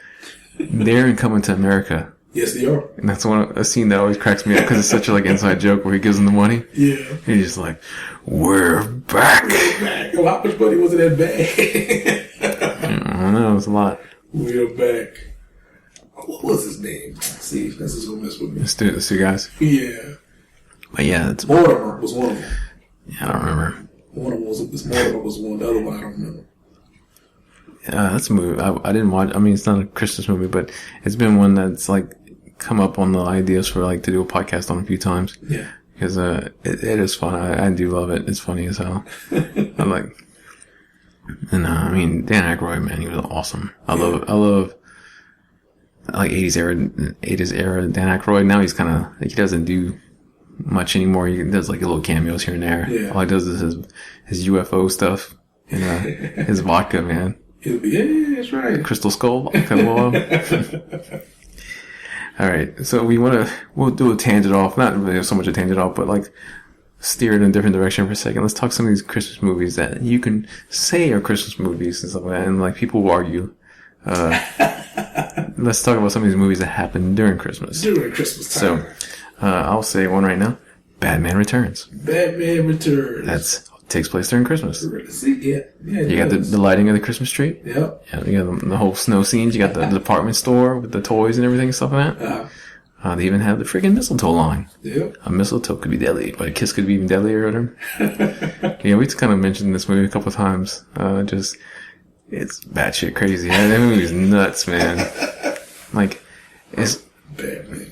Speaker 2: they're in Coming to America.
Speaker 3: Yes, they are.
Speaker 2: And that's a scene that always cracks me up because it's such a like inside joke where he gives them the money.
Speaker 3: Yeah.
Speaker 2: And he's just like, we're back.
Speaker 3: We're back. Oh, how much money was in that bag?
Speaker 2: I don't know. It was a lot.
Speaker 3: We're back. What was his name? See, this is going to mess with me.
Speaker 2: The 2 guys?
Speaker 3: Yeah.
Speaker 2: But yeah, it's...
Speaker 3: Mortimer was one of them.
Speaker 2: Yeah, I don't remember.
Speaker 3: Mortimer was one. The other one, I don't remember.
Speaker 2: That's a movie I didn't watch. I mean, it's not a Christmas movie, but it's been one that's like come up on the ideas for like to do a podcast on a few times.
Speaker 3: Yeah.
Speaker 2: Because it is fun. I do love it. It's funny as hell. I like. And I mean, Dan Aykroyd, man, he was awesome. I love like 80s era Dan Aykroyd. Now he's kind of like, he doesn't do much anymore. He does like little cameos here and there.
Speaker 3: Yeah.
Speaker 2: All he does is his UFO stuff and his vodka, man.
Speaker 3: Yeah, that's right.
Speaker 2: Crystal Skull vodka. All right, so we'll do a tangent off. Not really so much a tangent off, but like steer it in a different direction for a second. Let's talk some of these Christmas movies that you can say are Christmas movies and stuff like that, and like people will argue. Let's talk about some of these movies that happen during Christmas.
Speaker 3: During Christmas time.
Speaker 2: So, I'll say one right now. Batman Returns.
Speaker 3: Batman Returns.
Speaker 2: Takes place during Christmas.
Speaker 3: See, yeah.
Speaker 2: You got the lighting of the Christmas tree.
Speaker 3: Yep.
Speaker 2: Yeah, you got the whole snow scenes. You got the department store with the toys and everything and stuff like that. They even have the freaking mistletoe line.
Speaker 3: Yep.
Speaker 2: A mistletoe could be deadly, but a kiss could be even deadlier. Yeah, we just kind of mentioned this movie a couple of times. It's batshit crazy. That movie's nuts, man. Like, it's
Speaker 3: Batman.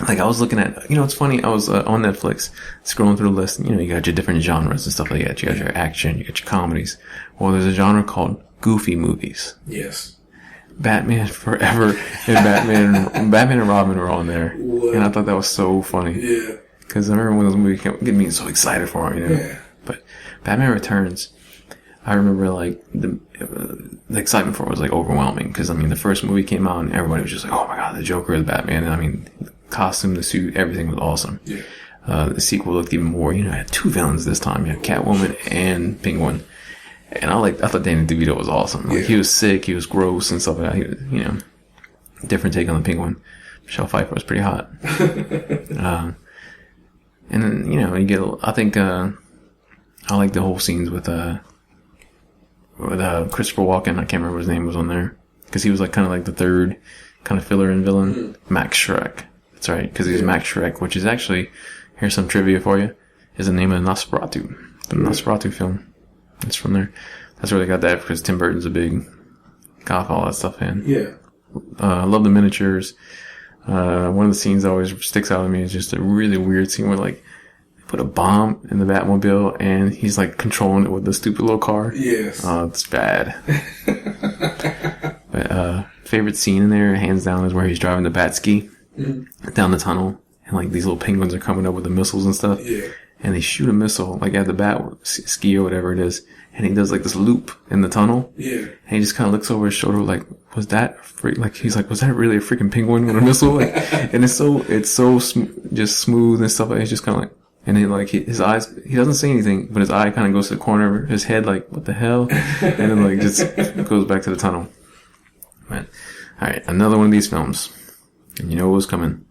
Speaker 2: Like, I was looking at, it's funny, I was on Netflix, scrolling through the list, and, you got your different genres and stuff like that. You got your action, you got your comedies. Well, there's a genre called goofy movies.
Speaker 3: Yes.
Speaker 2: Batman Forever and Batman and Robin were on there.
Speaker 3: What?
Speaker 2: And I thought that was so funny.
Speaker 3: Yeah.
Speaker 2: Because I remember when those movies came, getting me so excited for them,
Speaker 3: Yeah.
Speaker 2: But Batman Returns, I remember, like, the excitement for it was, like, overwhelming. Because, I mean, the first movie came out, and everybody was just like, oh my god, the Joker, the Batman. And, I mean, costume, the suit, everything was awesome.
Speaker 3: Yeah.
Speaker 2: The sequel looked even more. I had two villains this time. You had Catwoman and Penguin, and I thought Danny DeVito was awesome. Like, he was sick, he was gross and stuff like that. He was, different take on the Penguin. Michelle Pfeiffer was pretty hot. And then you get. I think I like the whole scenes with Christopher Walken. I can't remember his name was on there because he was like kind of like the third kind of filler and villain.
Speaker 3: Mm-hmm.
Speaker 2: Max Shrek. That's right, because he's Max Shrek, which is actually, here's some trivia for you, is the name of Nosferatu. The Nosferatu film. It's from there. That's where they got that, because Tim Burton's a big goth, all that stuff fan.
Speaker 3: Yeah.
Speaker 2: I love the miniatures. One of the scenes that always sticks out to me is just a really weird scene where, like, they put a bomb in the Batmobile, and he's, like, controlling it with the stupid little car.
Speaker 3: Yes.
Speaker 2: It's bad. But, favorite scene in there, hands down, is where he's driving the bat ski. Mm-hmm. Down the tunnel, and like these little penguins are coming up with the missiles and stuff.
Speaker 3: Yeah.
Speaker 2: And they shoot a missile like at the bat ski or whatever it is, and he does like this loop in the tunnel.
Speaker 3: Yeah.
Speaker 2: And he just kind of looks over his shoulder like, was that he's like, was that really a freaking penguin with a missile? Like, and it's so just smooth and stuff. Like, it's just kind of like, and then like his eyes, he doesn't say anything, but his eye kind of goes to the corner of his head, like, what the hell? And then like just goes back to the tunnel. Man. All right, another one of these films. And you know what was coming?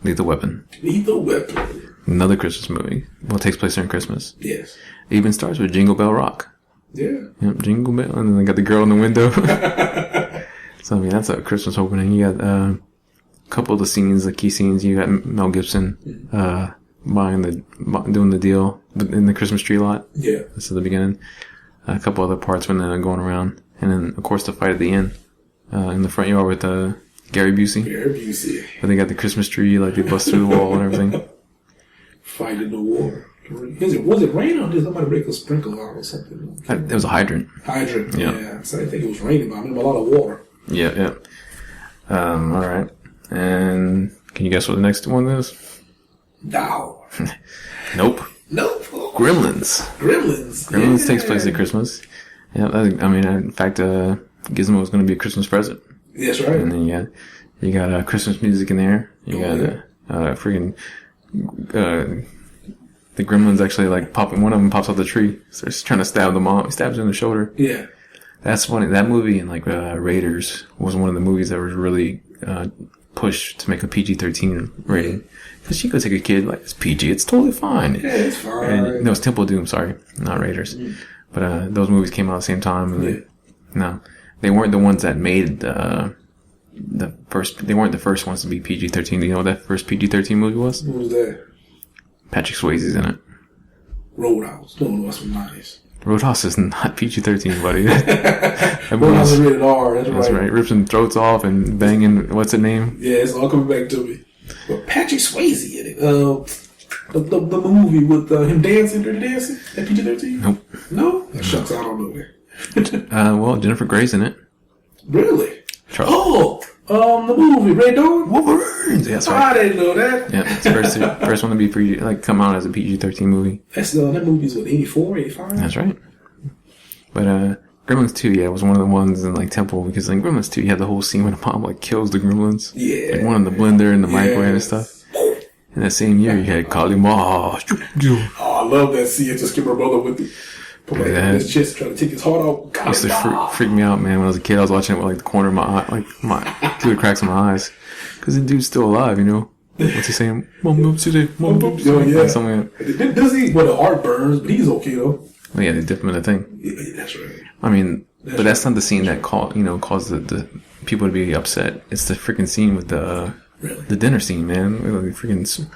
Speaker 2: Lethal Weapon.
Speaker 3: Lethal Weapon.
Speaker 2: Another Christmas movie. Well, it takes place during Christmas.
Speaker 3: Yes.
Speaker 2: It even starts with Jingle Bell Rock.
Speaker 3: Yeah.
Speaker 2: Yep, Jingle Bell. And then they got the girl in the window. So, I mean, that's a Christmas opening. You got a couple of the scenes, the key scenes. You got Mel Gibson doing the deal in the Christmas tree lot.
Speaker 3: Yeah.
Speaker 2: This is the beginning. A couple other parts when they're going around. And then, of course, the fight at the end in the front yard with Gary Busey. But they got the Christmas tree, like they bust through the wall and everything.
Speaker 3: Fight in the water. Was it rain or did somebody break a sprinkler on or something?
Speaker 2: It was a hydrant.
Speaker 3: Yeah. So I think it was raining, but I remember a lot of water.
Speaker 2: Yeah. Alright. And can you guess what the next one is?
Speaker 3: No.
Speaker 2: Nope. Gremlins. Gremlins takes place at Christmas. Yeah, I mean, in fact, Gizmo is going to be a Christmas present.
Speaker 3: That's right.
Speaker 2: And then you got Christmas music in there. You got freaking the Gremlins actually like popping. One of them pops out the tree, starts trying to stab the mom. He stabs her in the shoulder.
Speaker 3: Yeah,
Speaker 2: that's funny. That movie and like Raiders was one of the movies that was really pushed to make a PG-13 rating. Because you could take a kid like it's PG, it's totally fine.
Speaker 3: Yeah, it's fine.
Speaker 2: And, no, it's Temple of Doom. Sorry, not Raiders. But those movies came out at the same time. And they weren't the ones that made the first. They weren't the first ones to be PG-13. Do you know what that first PG-13 movie was?
Speaker 3: What was that?
Speaker 2: Patrick Swayze's in it.
Speaker 3: Roadhouse. No, that's from 90s.
Speaker 2: Roadhouse is not PG-13, buddy. That
Speaker 3: Roadhouse is rated R.
Speaker 2: That's right. Rips some throats off and banging. What's the name?
Speaker 3: Yeah, it's all coming back to me. But Patrick Swayze in it. The movie with him dancing, dirty dancing, at PG-13.
Speaker 2: Nope.
Speaker 3: No. Shucks, I don't know that.
Speaker 2: Well, Jennifer Grey's in it.
Speaker 3: Really?
Speaker 2: Charles.
Speaker 3: The movie Red Dawn.
Speaker 2: Wolverines. Yeah, that's right.
Speaker 3: I didn't know that.
Speaker 2: Yeah, it's the first one to be come out as a PG-13 movie.
Speaker 3: That movie's what, 84, 85?
Speaker 2: That's right. But Gremlins 2, yeah, was one of the ones in like Temple, because in Gremlins 2 you had the whole scene when the mom like kills the gremlins.
Speaker 3: Yeah.
Speaker 2: Like one in the blender and the microwave and stuff. In that same year you had Kalima.
Speaker 3: Oh, I love that scene. Just give her brother with the put his chest, trying to take his heart out.
Speaker 2: It used to freak me out, man. When I was a kid, I was watching it with like the corner of my eye, like through the cracks of my eyes, because the dude's still alive, you know. What's he saying? Mom moves today. Mom moves today.
Speaker 3: Yeah.
Speaker 2: Like something like
Speaker 3: Does he? Well, the heart burns, but he's okay though.
Speaker 2: Oh, yeah, they dip him in the thing.
Speaker 3: Yeah, that's right.
Speaker 2: I mean, that's not the scene that caused the people to be upset. It's the freaking scene with the dinner scene, man. With the freaking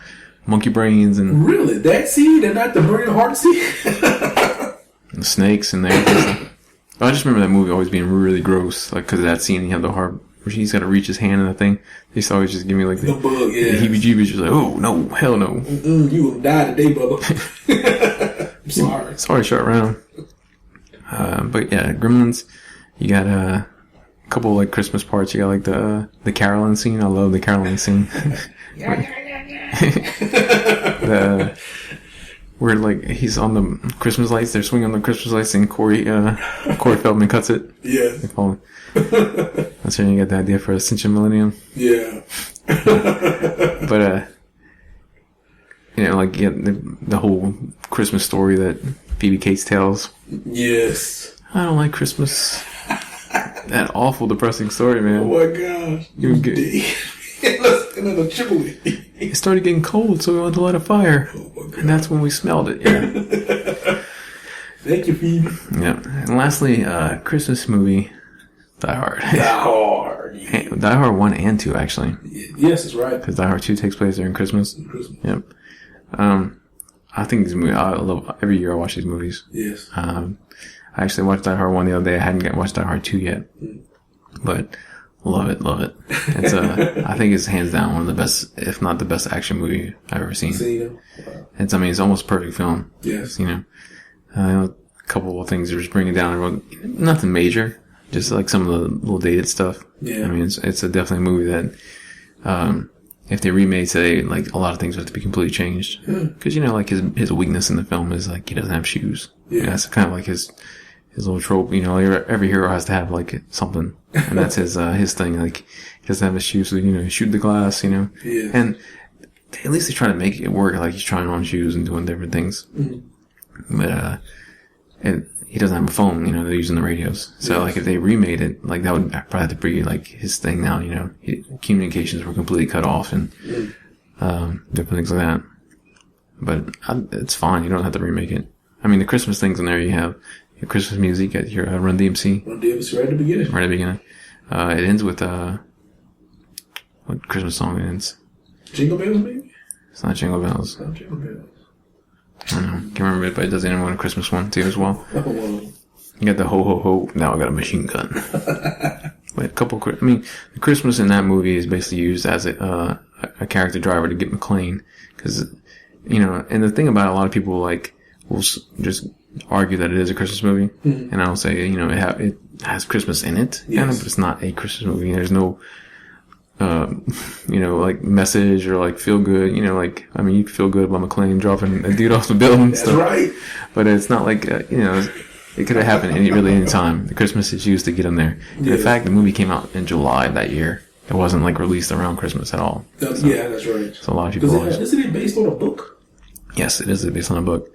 Speaker 2: monkey brains and
Speaker 3: really that scene, and not the burning heart scene.
Speaker 2: and snakes and everything. I just remember that movie always being really gross, like because of that scene. You have the heart where he's got to reach his hand in the thing. They used to always just give me like the
Speaker 3: bug, yeah.
Speaker 2: The heebie-jeebies. Just like, oh no, hell no.
Speaker 3: You will die today, brother. I'm sorry.
Speaker 2: Sorry, short round. But yeah, Gremlins. You got a couple like Christmas parts. You got like the caroling scene. I love the caroling scene. Where like he's on the Christmas lights, they're swinging on the Christmas lights, and Corey Feldman cuts it.
Speaker 3: Yeah.
Speaker 2: That's where you get the idea for Ascension Millennium.
Speaker 3: Yeah.
Speaker 2: But like the whole Christmas story that Phoebe Cates tells.
Speaker 3: Yes.
Speaker 2: I don't like Christmas. That awful, depressing story, man.
Speaker 3: Oh my gosh.
Speaker 2: It started getting cold, so we wanted to light a fire. Oh, and that's when we smelled it. Yeah.
Speaker 3: Thank you, Phoebe.
Speaker 2: Yeah. And lastly, Christmas movie, Die Hard.
Speaker 3: Die Hard.
Speaker 2: Yeah. Die Hard 1 and 2, actually.
Speaker 3: Yes, that's right.
Speaker 2: Because Die Hard 2 takes place during Christmas. Yep. I think these movies, I love, every year I watch these movies.
Speaker 3: Yes.
Speaker 2: I actually watched Die Hard 1 the other day. I hadn't watched Die Hard 2 yet. But love it. It's I think it's hands down one of the best, if not the best action movie I've ever seen. It's almost a perfect film.
Speaker 3: Yes.
Speaker 2: A couple of things are just bringing down, nothing major, just like some of the little dated stuff.
Speaker 3: Yeah.
Speaker 2: I mean, it's definitely a movie that, if they remade today, like a lot of things have to be completely changed. Because, like his weakness in the film is like he doesn't have shoes. Yeah. That's kind of like his little trope, every hero has to have like something, and that's his thing. Like he doesn't have his shoes, so shoot the glass, Yeah. And at least they try to make it work. Like he's trying on shoes and doing different things, but he doesn't have a phone. They're using the radios. So like if they remade it, like that would probably have to be like his thing now. Communications were completely cut off and different things like that. But it's fine. You don't have to remake it. I mean, the Christmas things in there, you have your Christmas music at your Run DMC.
Speaker 3: Run DMC right at the beginning.
Speaker 2: Right at the beginning. It ends with, what Christmas song it ends?
Speaker 3: Jingle Bells, maybe?
Speaker 2: It's not Jingle Bells.
Speaker 3: It's not Jingle Bells.
Speaker 2: I don't know. Can't remember it, but it does end with a Christmas one, too, as well.
Speaker 3: Oh, well.
Speaker 2: You got the ho ho ho, now I got a machine gun. But the Christmas in that movie is basically used as a character driver to get McClane. Because, and the thing about it, a lot of people, will just argue that it is a Christmas movie, and I'll say, it has Christmas in it,
Speaker 3: yes.
Speaker 2: but it's not a Christmas movie. There's no, message or feel good. You feel good about McClane dropping a dude off the building and stuff.
Speaker 3: That's right.
Speaker 2: But it's not like, it could have happened any time. The Christmas is used to get him there. And in fact, the movie came out in July that year. It wasn't released around Christmas at all.
Speaker 3: Yeah, that's right.
Speaker 2: So a lot of people
Speaker 3: isn't it based on a book?
Speaker 2: Yes, it is based on a book.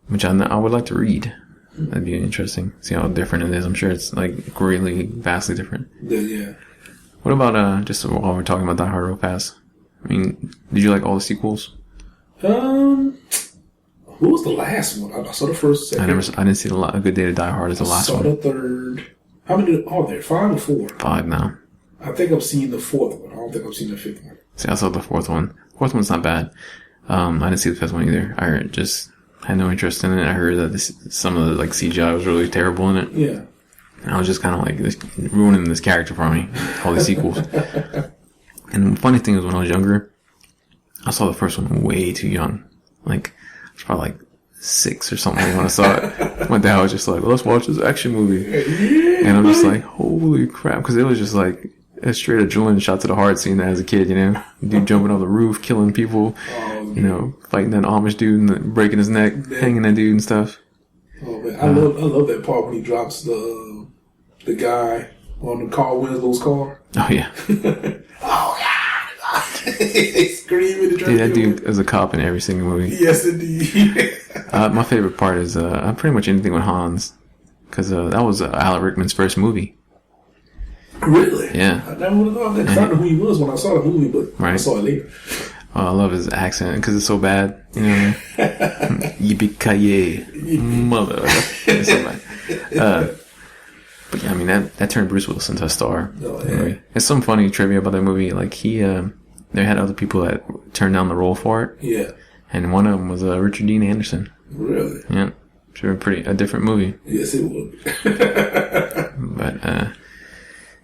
Speaker 2: Which I would like to read. That'd be interesting. See how different it is. I'm sure it's greatly, vastly different.
Speaker 3: Yeah.
Speaker 2: What about just while we're talking about Die Hard real fast? I mean, did you like all the sequels?
Speaker 3: What was the last one? I saw the first. Second.
Speaker 2: I didn't see A Good Day to Die Hard as the last one.
Speaker 3: I saw the third. How many are there? 5 or 4?
Speaker 2: 5 now.
Speaker 3: I think I've seen the 4th one. I don't think I've seen the 5th one.
Speaker 2: See, I saw the 4th one. 4th one's not bad. I didn't see the 5th one either. I heard just had no interest in it. I heard that some of the like CGI was really terrible in it.
Speaker 3: Yeah.
Speaker 2: And I was just kind of like ruining this character for me. All these sequels. And the funny thing is, when I was younger, I saw the first one way too young. Like, I was probably like 6 or something when I saw it. My dad was just like, let's watch this action movie. And I'm just like, holy crap. Because it was just like a straight adrenaline shot to the heart seeing that as a kid, you know? Dude jumping off the roof, killing people, you know, fighting that Amish dude and breaking his neck, hanging that dude and stuff.
Speaker 3: Oh, man. I love that part when he drops the guy on the Carl Winslow's car.
Speaker 2: Oh, yeah.
Speaker 3: Oh, God. Screaming.
Speaker 2: Dude, that dude is a cop in every single movie.
Speaker 3: Yes, indeed.
Speaker 2: My favorite part is pretty much anything with Hans. Because that was Alan Rickman's first movie.
Speaker 3: Really?
Speaker 2: Yeah.
Speaker 3: I never would have thought that. Because I didn't know who he was when I saw the movie, but I saw it later.
Speaker 2: Oh, I love his accent because it's so bad. You know what I mean? Yippee-ki-yay, mother. It's so bad. But yeah, I mean, that turned Bruce Willis into a star.
Speaker 3: Oh, yeah.
Speaker 2: Anyway, there's some funny trivia about that movie. Like, they had other people that turned down the role for it.
Speaker 3: Yeah.
Speaker 2: And one of them was Richard Dean Anderson.
Speaker 3: Really?
Speaker 2: Yeah. It's a different movie.
Speaker 3: Yes, it would.
Speaker 2: But,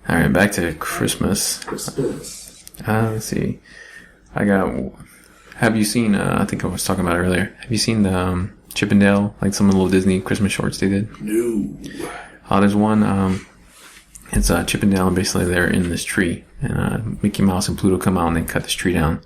Speaker 2: all right, back to Christmas. Let's see. Have you seen, I think I was talking about it earlier. Have you seen the Chip and Dale, like some of the little Disney Christmas shorts they did?
Speaker 3: No.
Speaker 2: There's one, it's Chip and Dale, and basically they're in this tree. And Mickey Mouse and Pluto come out and they cut this tree down.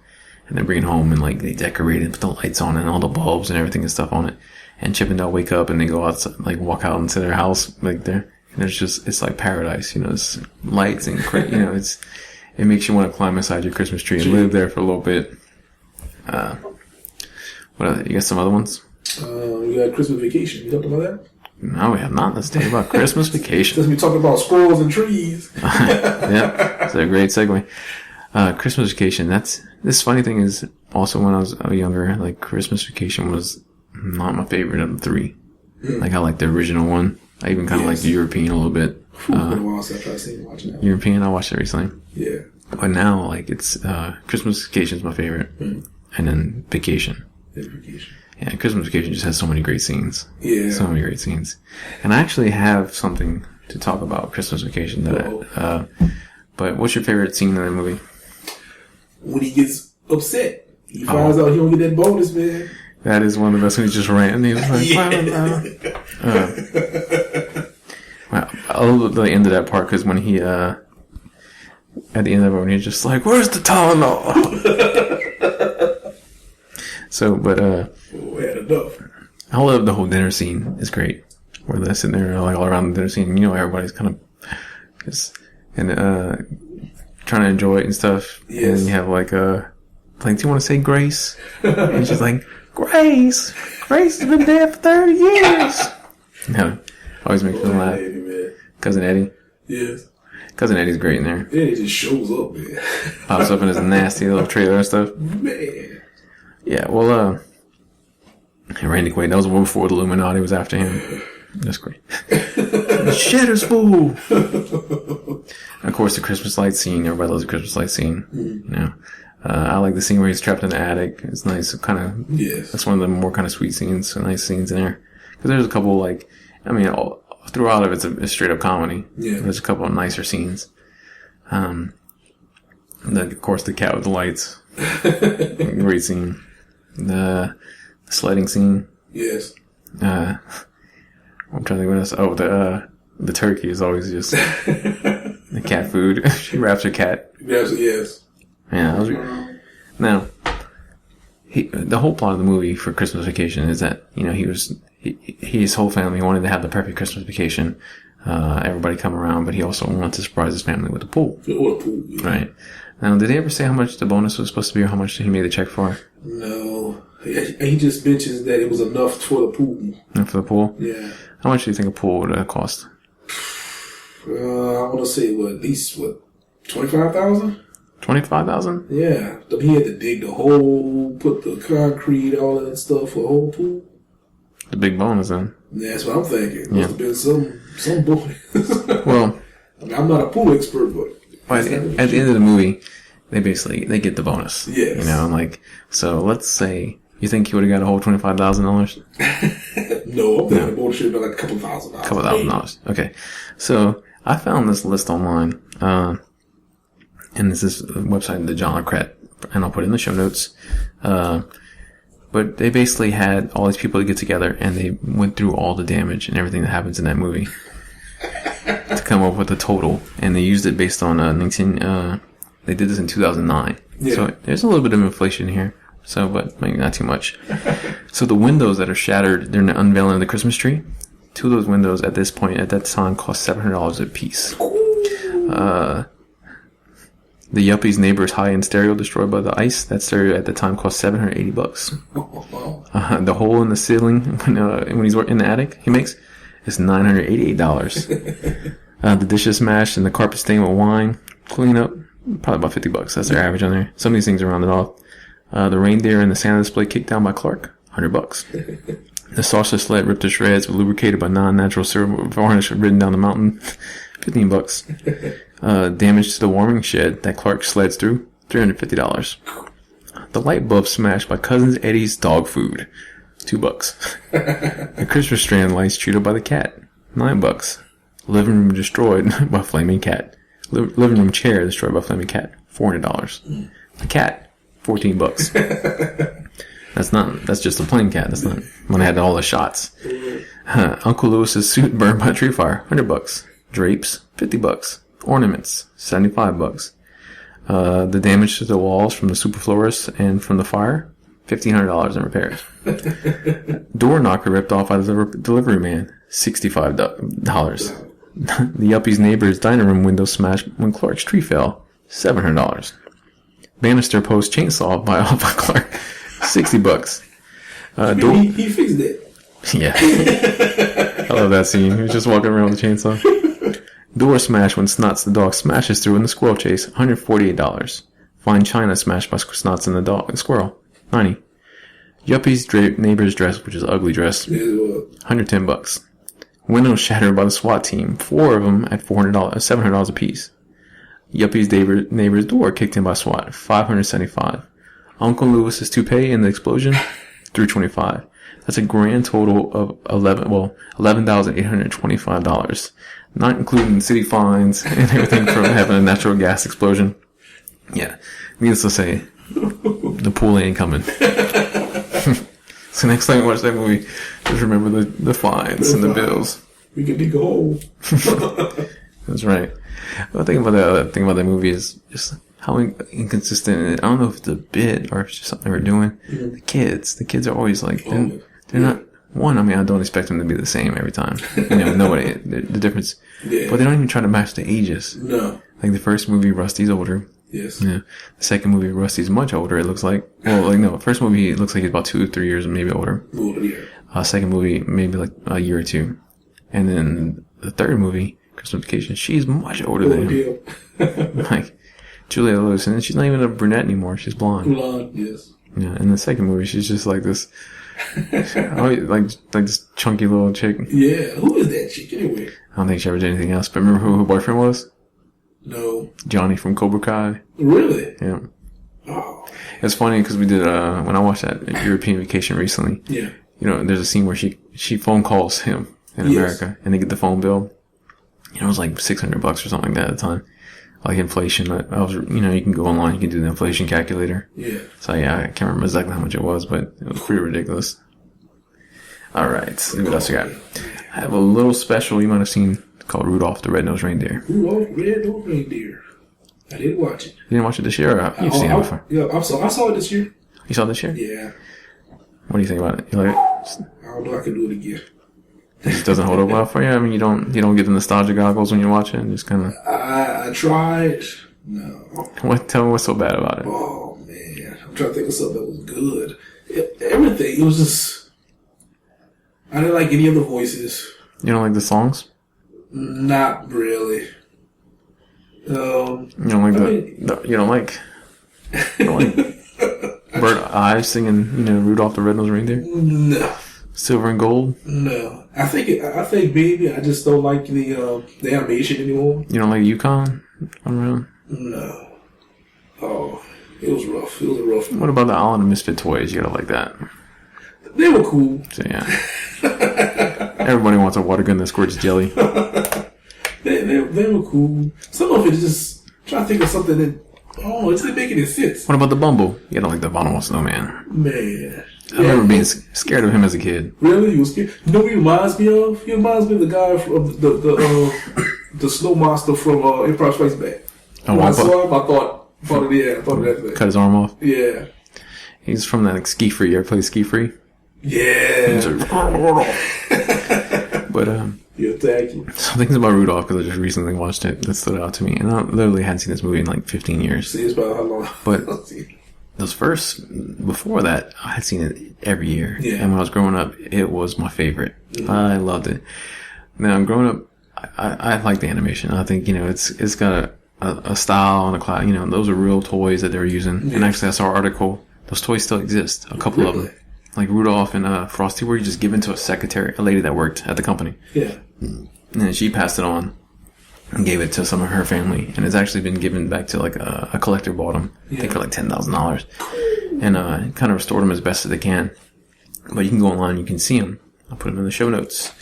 Speaker 2: And they bring it home and like they decorate it, put the lights on it and all the bulbs and everything and stuff on it. And Chip and Dale wake up and they go outside, like walk out into their house, like there. And it's like paradise, you know, it's lights and, you know, it makes you want to climb inside your Christmas tree and live there for a little bit. What you got some other ones?
Speaker 3: We got Christmas Vacation. You talked about that?
Speaker 2: No, we have not. Let's talk about Christmas Vacation.
Speaker 3: Since we talking about squirrels and trees.
Speaker 2: Yeah, it's a great segue. Christmas Vacation. This funny thing is also when I was younger, like Christmas Vacation was not my favorite of the 3. Like I like the original one. I even kind of like the European a little bit.
Speaker 3: It's been a while since I tried watching that.
Speaker 2: European, I watched it recently.
Speaker 3: Yeah.
Speaker 2: But now, like, it's, Christmas Vacation is my favorite. And then Vacation.
Speaker 3: Vacation.
Speaker 2: Yeah, Christmas Vacation just has so many great scenes.
Speaker 3: Yeah.
Speaker 2: So many great scenes. And I actually have something to talk about Christmas Vacation but what's your favorite scene in the movie?
Speaker 3: When he gets upset. He finds out he don't get that bonus, man.
Speaker 2: That is one of the best when he just ran. He was like, wow. I love the end of that part because when he, at the end of it, when he's just like, where's the Tylenol? So, but,
Speaker 3: had enough.
Speaker 2: I love the whole dinner scene. It's great. Where they're sitting there, like, all around the dinner scene. You know, everybody's kind of just, and, trying to enjoy it and stuff.
Speaker 3: Yes.
Speaker 2: And you have, like, do you want to say Grace? And she's like, Grace has been dead for 30 years. No, always makes me laugh.
Speaker 3: Eddie,
Speaker 2: Cousin Eddie.
Speaker 3: Yes.
Speaker 2: Cousin Eddie's great in there.
Speaker 3: Eddie just shows up, man.
Speaker 2: Pops up in his nasty little trailer and stuff.
Speaker 3: Man.
Speaker 2: Yeah, well, Randy Quaid, that was before the Illuminati was after him. That's great. The shitter's full. Of course, the Christmas light scene. Everybody loves the Christmas light scene. You know. I like the scene where he's trapped in the attic. It's nice, kind of. Yes. That's one of the more kind of sweet scenes, so nice scenes in there. Because there's a couple like, I mean, throughout of it's a straight up comedy. Yeah. There's a couple of nicer scenes. Of course, the cat with the lights. Great scene. The sledding scene.
Speaker 3: Yes.
Speaker 2: I'm trying to think what else. Oh, the turkey is always just the cat food. She wraps her cat.
Speaker 3: Yes.
Speaker 2: Yeah, that was now, the whole plot of the movie for Christmas Vacation is that, you know, his whole family wanted to have the perfect Christmas vacation. Everybody come around, but he also wanted to surprise his family with a pool.
Speaker 3: Yeah.
Speaker 2: Right. Now, did they ever say how much the bonus was supposed to be or how much he made the check for?
Speaker 3: No. He just mentions that it was enough for the pool.
Speaker 2: And for the pool?
Speaker 3: Yeah.
Speaker 2: How much do you think a pool would cost?
Speaker 3: I want to say, at least, $25,000?
Speaker 2: 25,000?
Speaker 3: Yeah. He had to dig the hole, put the concrete, all that stuff for the whole pool.
Speaker 2: The big bonus, then.
Speaker 3: Yeah, that's what I'm thinking. Must have been some bonus.
Speaker 2: Well,
Speaker 3: I mean, I'm not a pool expert, but
Speaker 2: at the end of the movie, they get the bonus.
Speaker 3: Yes.
Speaker 2: You know, like, so let's say You think he would have got a whole $25,000?
Speaker 3: No, I'm thinking bullshit about like a couple $1,000.
Speaker 2: $2,000. Okay. So I found this list online, and this is a website, the John Crat, and I'll put it in the show notes. But they basically had all these people to get together, and they went through all the damage and everything that happens in that movie to come up with a total. And they used it based on they did this in 2009. Yeah. So there's a little bit of inflation here. So, but maybe not too much. So the windows that are shattered during the unveiling of the Christmas tree, 2 of those windows at that time cost $700 a piece. The Yuppie's neighbor's high-end stereo destroyed by the ice. That stereo at the time cost $780. The hole in the ceiling when he's in the attic he makes is $988. The dishes smashed and the carpet stained with wine. Clean up, probably about $50. That's their average on there. Some of these things are rounded off. The reindeer and the Santa display kicked down by Clark, $100. The saucer sled ripped to shreds, lubricated by non-natural syrup varnish ridden down the mountain, $15. Damage to the warming shed that Clark sleds through, $350. The light bulb smashed by Cousin Eddie's dog food, $2. The Christmas strand lights chewed up by the cat, $9. Living room destroyed by flaming cat. Living room chair destroyed by flaming cat, $400. The cat, $14. That's just a plain cat. That's not when I had all the shots. Uncle Lewis's suit burned by a tree fire, $100. Drapes, $50. Ornaments, $75. The damage to the walls from the superflorist and from the fire, $1,500 in repairs. Door knocker ripped off by the delivery man, $65. The Yuppie's neighbor's dining room window smashed when Clark's tree fell, $700. Banister post chainsaw by Clark, $60.
Speaker 3: He fixed it.
Speaker 2: Yeah. I love that scene. He was just walking around with a chainsaw. Door smashed when Snots the dog smashes through in the squirrel chase, $148. Fine china smashed by Snots and the squirrel, $90. Yuppie's neighbor's dress, which is an ugly dress, $110. Windows shattered by the SWAT team, 4 of them at $700 a piece. Yuppie's neighbor's door kicked in by SWAT, $575. Uncle Lewis's toupee in the explosion, $325. That's a grand total of $11,825, not including city fines and everything from having a natural gas explosion. Yeah, needless to say, the pool ain't coming. So next time you watch that movie, just remember the fines and the bills.
Speaker 3: We can dig a hole.
Speaker 2: That's right. The thing about that movie is just how inconsistent. I don't know if it's a bit or if it's just something we're doing. Mm-hmm. The kids are always like they're not. One, I mean, I don't expect them to be the same every time. Nobody. The difference. Yeah. But they don't even try to match the ages. No. Like the first movie, Rusty's older.
Speaker 3: Yes.
Speaker 2: Yeah. The second movie, Rusty's much older. It looks like. Well, no. First movie, it looks like he's about 2 or 3 years, maybe older.
Speaker 3: Yeah.
Speaker 2: Second movie, maybe like a year or 2, and then the third movie, Christmas Vacation, she's much older than him. Like Julia Lewis, and she's not even a brunette anymore. She's blonde.
Speaker 3: Blonde, yes.
Speaker 2: Yeah. In the second movie, she's just like this. like this chunky little chick.
Speaker 3: Yeah, who is that chick anyway?
Speaker 2: I don't think she ever did anything else. But remember who her boyfriend was?
Speaker 3: No.
Speaker 2: Johnny from Cobra Kai.
Speaker 3: Really?
Speaker 2: Yeah. Oh. It's funny because we did when I watched that European Vacation recently.
Speaker 3: Yeah.
Speaker 2: There's a scene where she phone calls him in America, and they get the phone bill. It was like $600 or something like that at the time. Like inflation. I was, you can go online, you can do the inflation calculator.
Speaker 3: Yeah.
Speaker 2: So yeah, I can't remember exactly how much it was, but it was pretty ridiculous. Alright, let's see what else I got. I have a little special you might have seen called Rudolph the Red-Nosed Reindeer.
Speaker 3: Rudolph the Red-Nosed Reindeer. I didn't watch it.
Speaker 2: You didn't watch it this year? Or you've seen it before?
Speaker 3: Yeah, I saw it this year.
Speaker 2: You saw it this year?
Speaker 3: Yeah.
Speaker 2: What do you think about it? You like it?
Speaker 3: I don't know. I can do it again.
Speaker 2: It just doesn't hold up well for you? I mean, you don't get the nostalgia goggles when you watch it? And just kind of...
Speaker 3: I tried. No.
Speaker 2: Tell me what's so bad about it.
Speaker 3: Oh, man. I'm trying to think of something that was good. Everything. It was just... I didn't like any of the voices.
Speaker 2: You don't like the songs?
Speaker 3: Not really.
Speaker 2: You don't like you don't like Bird Eye singing, Rudolph the Red-Nosed Reindeer?
Speaker 3: No.
Speaker 2: Silver and Gold?
Speaker 3: No. I think maybe I just don't like the animation anymore.
Speaker 2: You don't like Yukon around?
Speaker 3: No. Oh. It was rough. It was a rough one.
Speaker 2: What about the Island of Misfit Toys? You gotta like that.
Speaker 3: They were cool.
Speaker 2: So, yeah. Everybody wants a water gun that squirts jelly.
Speaker 3: They were cool. Some of it is just trying to think of something that, it's not making any sense.
Speaker 2: What about the Bumble? You gotta like the Abominable Snowman.
Speaker 3: Man.
Speaker 2: I remember being scared of him as a kid.
Speaker 3: Really? You were scared? You know what he reminds me of? He reminds me of the guy from the snow monster from Empire Strikes Back. When I saw him, I thought of that thing.
Speaker 2: Cut his arm off?
Speaker 3: Yeah.
Speaker 2: He's from that Ski Free. You ever play Ski Free?
Speaker 3: Yeah.
Speaker 2: But,
Speaker 3: yeah, thank you.
Speaker 2: some things about Rudolph, because I just recently watched it, that stood out to me. And I literally hadn't seen this movie in like 15 years.
Speaker 3: See, it's about how long.
Speaker 2: But before that, I had seen it every year.
Speaker 3: Yeah.
Speaker 2: And when I was growing up, it was my favorite. Mm-hmm. I loved it. Now, I'm growing up, I like the animation. I think, it's got a style and a class. Those are real toys that they were using. Yeah. And actually, I saw an article. Those toys still exist. A couple of them. Like Rudolph and Frosty were just given to a lady that worked at the company. Yeah. And then she passed it on and gave it to some of her family. And it's actually been given back to like a collector bought them. I think for like $10,000. And kind of restored them as best as they can. But you can go online and you can see them. I'll put them in the show notes.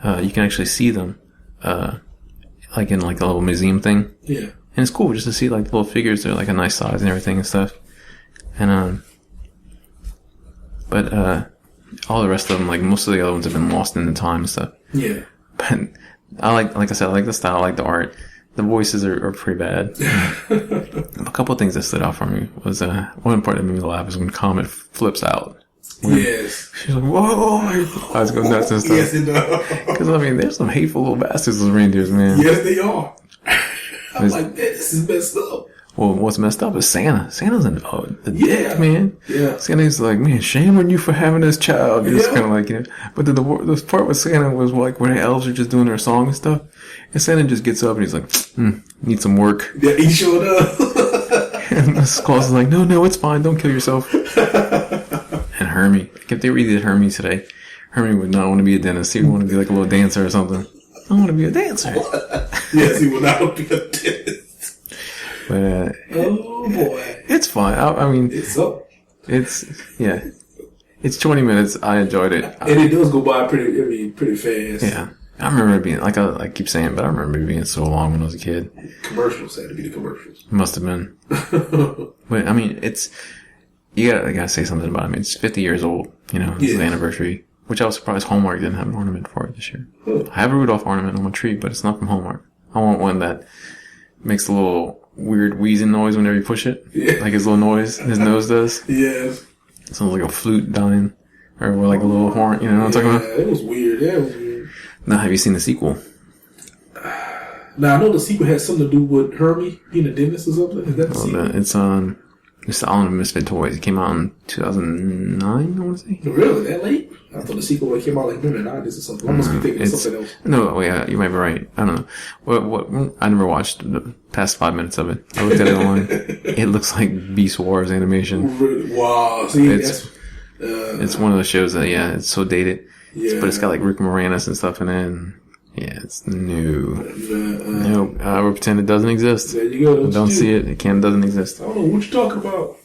Speaker 2: You can actually see them like in like a little museum thing. Yeah. And it's cool just to see like the little figures. They're like a nice size and everything and stuff. And but all the rest of them, like most of the other ones, have been lost in the time and stuff. Yeah. But I like I said, I like the style, I like the art. The voices are pretty bad. A couple of things that stood out for me was one part that made me laugh is when Comet flips out. Yes. She's like, whoa! I was going nuts and stuff. Yes, it does. Because, there's some hateful little bastards, those reindeers, man.
Speaker 3: Yes, they are. I'm like, man, this is messed up.
Speaker 2: Well, what's messed up is Santa. Santa's the dick, man. Yeah. Santa's like, man, shame on you for having this child. It's kind of like, But the part with Santa was like where the elves are just doing their song and stuff. And Santa just gets up and he's like, need some work.
Speaker 3: Yeah, he sure does.
Speaker 2: And Claus is like, no, it's fine. Don't kill yourself. And Hermie. If they redid Hermie today, Hermie would not want to be a dentist. He would want to be like a little dancer or something. I want to be a dancer.
Speaker 3: Yes, he would not want to be a dentist.
Speaker 2: But,
Speaker 3: oh boy.
Speaker 2: It's fine.
Speaker 3: It's up.
Speaker 2: It's 20 minutes. I enjoyed it.
Speaker 3: And it does go by pretty fast.
Speaker 2: Yeah. I remember it being, like I keep saying, but I remember it being so long when I was a kid.
Speaker 3: Commercials had to be the commercials.
Speaker 2: Must have been. But, you gotta say something about it. It's 50 years old, it's the anniversary. Which I was surprised Hallmark didn't have an ornament for it this year. Huh. I have a Rudolph ornament on my tree, but it's not from Hallmark. I want one that makes a little weird wheezing noise whenever you push it. Yeah. Like his little noise his nose does. Yeah. Sounds like a flute dying. Or like a little horn, you know what I'm talking about?
Speaker 3: Yeah, it was weird.
Speaker 2: Now, have you seen the sequel?
Speaker 3: Now, I know the sequel has something to do with Hermie being a dentist or something. Is that the sequel?
Speaker 2: It's the Island of Misfit Toys. It came out in 2009, I want to say.
Speaker 3: Really? That late? I thought the sequel came out like in the 90s or something. I must be thinking of something else.
Speaker 2: No, yeah, you might be right. I don't know. What? I never watched the past 5 minutes of it. I looked at it online. It looks like Beast Wars animation.
Speaker 3: Really? Wow. See,
Speaker 2: it's one of the shows that, it's so dated. Yeah. But it's got like Rick Moranis and stuff in it. And it's new. Nope. I will pretend it doesn't exist.
Speaker 3: There you go.
Speaker 2: Don't see it. It doesn't exist.
Speaker 3: I don't know what you talking about.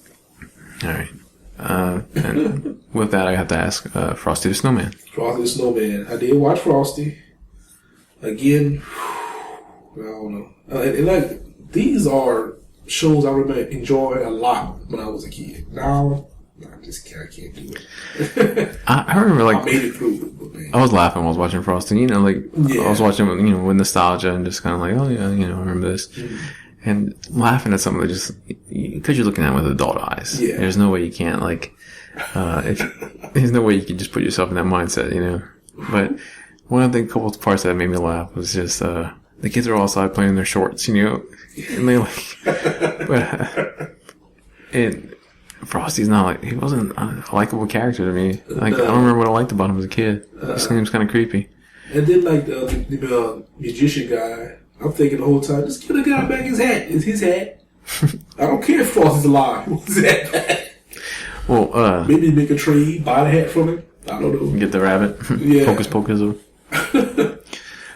Speaker 2: All right. And with that, I have to ask Frosty the Snowman.
Speaker 3: Frosty the Snowman. I did watch Frosty. Again, I don't know. And like, these are shows I remember enjoying a lot when I was a kid. Now, I can't do it.
Speaker 2: I remember, like,
Speaker 3: I made it through it, but man.
Speaker 2: I was laughing when I was watching Frosty. I was watching, with nostalgia and just kind of like, oh yeah, I remember this. Mm-hmm. And laughing at something that just, because you're looking at it with adult eyes. Yeah. There's no way you can't, there's no way you can just put yourself in that mindset, But one of the couple of parts that made me laugh was just, the kids are all outside playing their shorts, and they and Frosty's not he wasn't a likable character to me. I don't remember what I liked about him as a kid. He seems kind of creepy.
Speaker 3: And then, the magician guy, I'm thinking the whole time, just give the guy back his hat. It's his hat. I don't care if Frosty's alive. What's that back?
Speaker 2: Well,
Speaker 3: maybe make a trade, buy the hat from him. I don't know.
Speaker 2: Get the rabbit. Yeah. Pocus.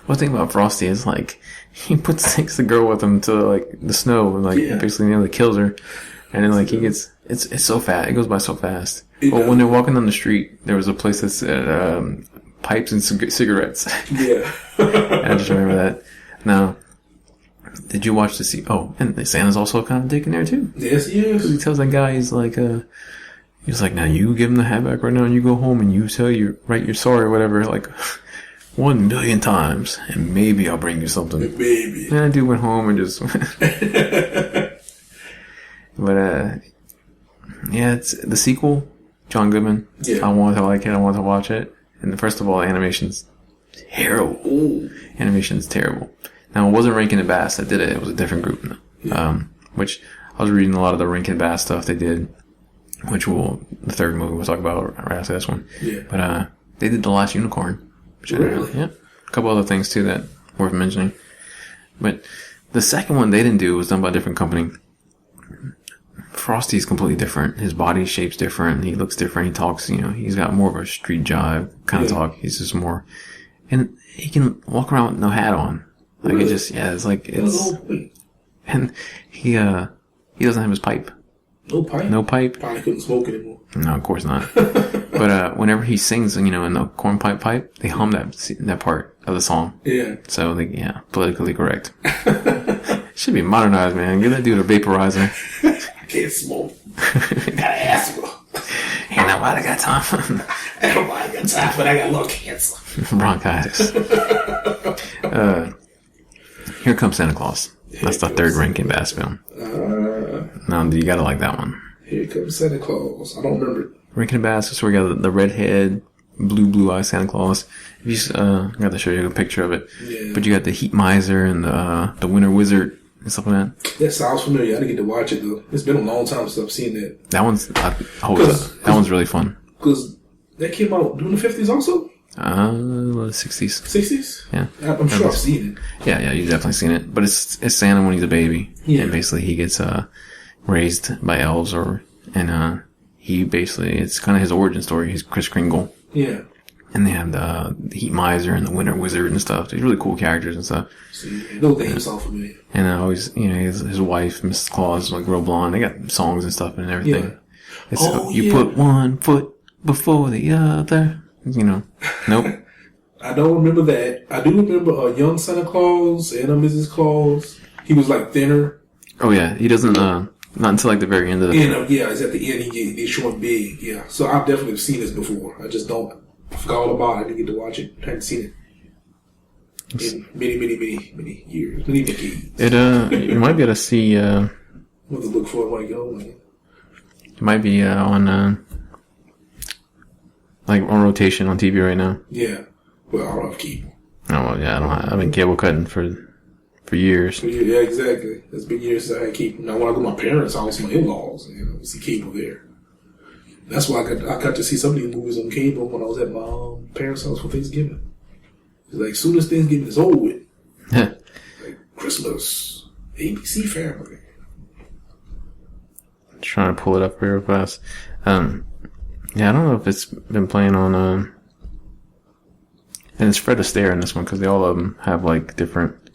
Speaker 2: One thing about Frosty is, takes the girl with him to, the snow and, basically nearly kills her. And then like he gets it's so fast. It goes by so fast.
Speaker 3: Well,
Speaker 2: when they're walking down the street, there was a place that said pipes and cigarettes.
Speaker 3: Yeah.
Speaker 2: I just remember that. Now, did you watch the scene? Oh, and Santa's also kind of dick in there too.
Speaker 3: Yes, he is.
Speaker 2: He tells that guy, he's like, now you give him the hat back right now, and you go home and you write your sorry or whatever, like 1 million times, and maybe I'll bring you something.
Speaker 3: Maybe.
Speaker 2: And that dude went home and just. But yeah, it's the sequel. John Goodman.
Speaker 3: Yeah.
Speaker 2: I want to like it. I want to watch it. And first of all, animation's terrible.
Speaker 3: Ooh.
Speaker 2: Animation's terrible. Now, it wasn't Rankin and Bass that did it. It was a different group.
Speaker 3: Yeah.
Speaker 2: Which I was reading a lot of the Rankin and Bass stuff they did, which the third movie we'll talk about right after this one.
Speaker 3: Yeah.
Speaker 2: But they did The Last Unicorn. Which
Speaker 3: Really?
Speaker 2: Yeah. A couple other things too that worth mentioning. But the second one they didn't do was done by a different company. Frosty's completely different. His body shape's different. He looks different. He talks, he's got more of a street jive kind of talk. He's just more, and he can walk around with no hat on. Like
Speaker 3: Really?
Speaker 2: And he doesn't have his pipe.
Speaker 3: No pipe?
Speaker 2: No pipe.
Speaker 3: Probably couldn't smoke anymore.
Speaker 2: No, of course not. But, whenever he sings, in the cornpipe pipe, they hum that part of the song.
Speaker 3: Yeah.
Speaker 2: So, politically correct. Should be modernized, man. Give that dude a vaporizer.
Speaker 3: Can't smoke. Got asthma.
Speaker 2: Ain't nobody got time for
Speaker 3: Ain't nobody got time for it. I got lung cancer.
Speaker 2: bronchitis. Here Comes Santa Claus. That's the third Rankin Bass film. No, you gotta like that one.
Speaker 3: Here Comes Santa Claus. I don't remember it.
Speaker 2: Rankin Bass is where we got the redhead, blue eye Santa Claus. If you I got to show you a picture of it.
Speaker 3: Yeah.
Speaker 2: But you got the Heat Miser and the Winter Wizard and stuff like that.
Speaker 3: That sounds familiar. I didn't get to watch it though. It's been a long time since I've seen that.
Speaker 2: That one's that one's really fun.
Speaker 3: Because that came out during the 50s also?
Speaker 2: 60s.
Speaker 3: 60s?
Speaker 2: Yeah.
Speaker 3: I'm sure I've seen it.
Speaker 2: Yeah, you've definitely seen it. But it's Santa when he's a baby.
Speaker 3: Yeah.
Speaker 2: And basically he gets raised by elves and he basically, it's kind of his origin story. He's Kris Kringle.
Speaker 3: Yeah.
Speaker 2: And they have the Heat Miser and the Winter Wizard and stuff. They're really cool characters and stuff.
Speaker 3: See, those names sound familiar.
Speaker 2: And always, his wife, Mrs. Claus, like real blonde. They got songs and stuff and everything.
Speaker 3: Yeah.
Speaker 2: You put one foot before the other. Nope.
Speaker 3: I don't remember that. I do remember a young Santa Claus and a Mrs. Claus. He was like thinner.
Speaker 2: Oh yeah, he doesn't. Not until like the very end of the.
Speaker 3: Yeah, it's at the end. They show him big. Yeah, so I've definitely seen this before. I just don't. I forgot all about it. I didn't get to watch it. I hadn't seen it in many years. Many decades.
Speaker 2: You might be able to see.
Speaker 3: What to look for when I go.
Speaker 2: It might be on rotation on TV right now.
Speaker 3: Yeah. Well, I don't have cable.
Speaker 2: Oh well, yeah, I've been cable cutting for years.
Speaker 3: Yeah, exactly. It's been years since I had cable. Now, when I go to my parents' house, my in-laws, see cable there. That's why I got to see some of these movies on cable when I was at my parents' house for Thanksgiving. It's like, as soon as Thanksgiving is over with, like Christmas, ABC Family.
Speaker 2: Trying to pull it up real fast. Yeah, I don't know if it's been playing on, and it's Fred Astaire in this one, because all of them have, different...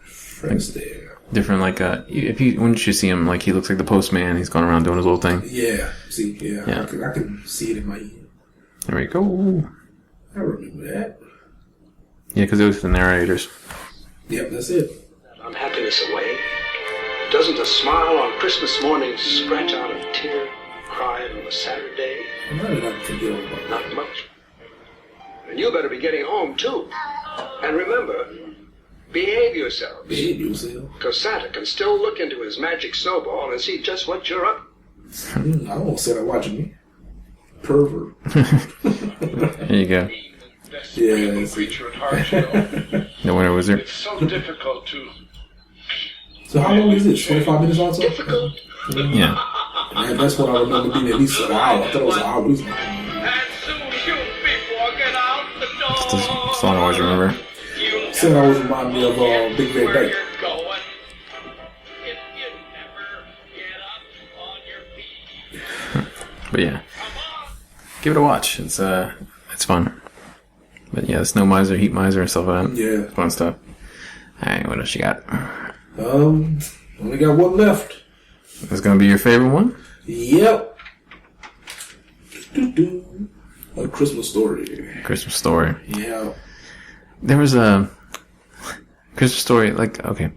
Speaker 3: Fred Astaire.
Speaker 2: Different, wouldn't you see him, he looks like the postman, he's going around doing his little thing.
Speaker 3: Yeah, see, yeah. I can see it in my ear.
Speaker 2: There we go.
Speaker 3: I remember that.
Speaker 2: Yeah, because it was the narrators.
Speaker 3: Yep, that's it.
Speaker 4: I'm happiness away. Doesn't a smile on Christmas morning scratch out a tear, crying on a Saturday?
Speaker 3: How did I forget all about that?
Speaker 4: Not much. And you better be getting home, too. And remember, behave yourselves.
Speaker 3: Behave yourself.
Speaker 4: Because Santa can still look into his magic snowball and see just what you're up.
Speaker 3: I don't want Santa watching me. Pervert.
Speaker 2: There you go.
Speaker 3: Yeah,
Speaker 5: Creature at heart, you know.
Speaker 2: The Winter Wizard.
Speaker 5: It's so difficult to.
Speaker 3: So how long is this? 25 minutes also?
Speaker 4: Difficult.
Speaker 2: Yeah.
Speaker 3: Man, that's what I remember being at least an hour. I thought it was an hour.
Speaker 5: And soon you'll be walking out the door.
Speaker 2: That's the song I always remember.
Speaker 3: Said I always remind me of Big Red Bank.
Speaker 5: Going. If you never get up on your feet.
Speaker 2: But yeah. Give it a watch. It's fun. But yeah, Snow Miser, Heat Miser, and stuff like that.
Speaker 3: Yeah.
Speaker 2: Fun stuff. Alright, what else you got?
Speaker 3: Only got one left.
Speaker 2: That's gonna be your favorite one?
Speaker 3: Yep. A Christmas Story.
Speaker 2: Christmas Story.
Speaker 3: Yeah.
Speaker 2: There was a Christmas Story, like, okay.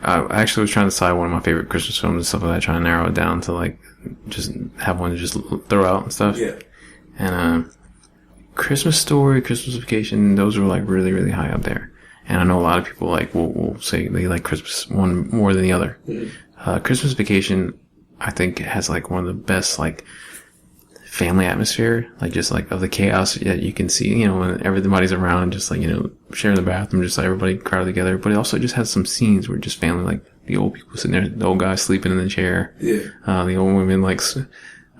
Speaker 2: I actually was trying to decide one of my favorite Christmas films and stuff like that, trying to narrow it down to, like, just have one to just throw out and stuff.
Speaker 3: Yeah.
Speaker 2: And, Christmas Story, Christmas Vacation, those were, like, really, really high up there. And I know a lot of people, like, will say they like Christmas one more than the other. Mm-hmm. Christmas Vacation, I think, has, like, one of the best, like, family atmosphere, like, just, like, of the chaos that you can see, you know, when everybody's around, just, like, you know, sharing the bathroom, just, like, everybody crowded together. But it also just has some scenes where just family, like, the old people sitting there, the old guy sleeping in the chair.
Speaker 3: Yeah.
Speaker 2: The old women, like,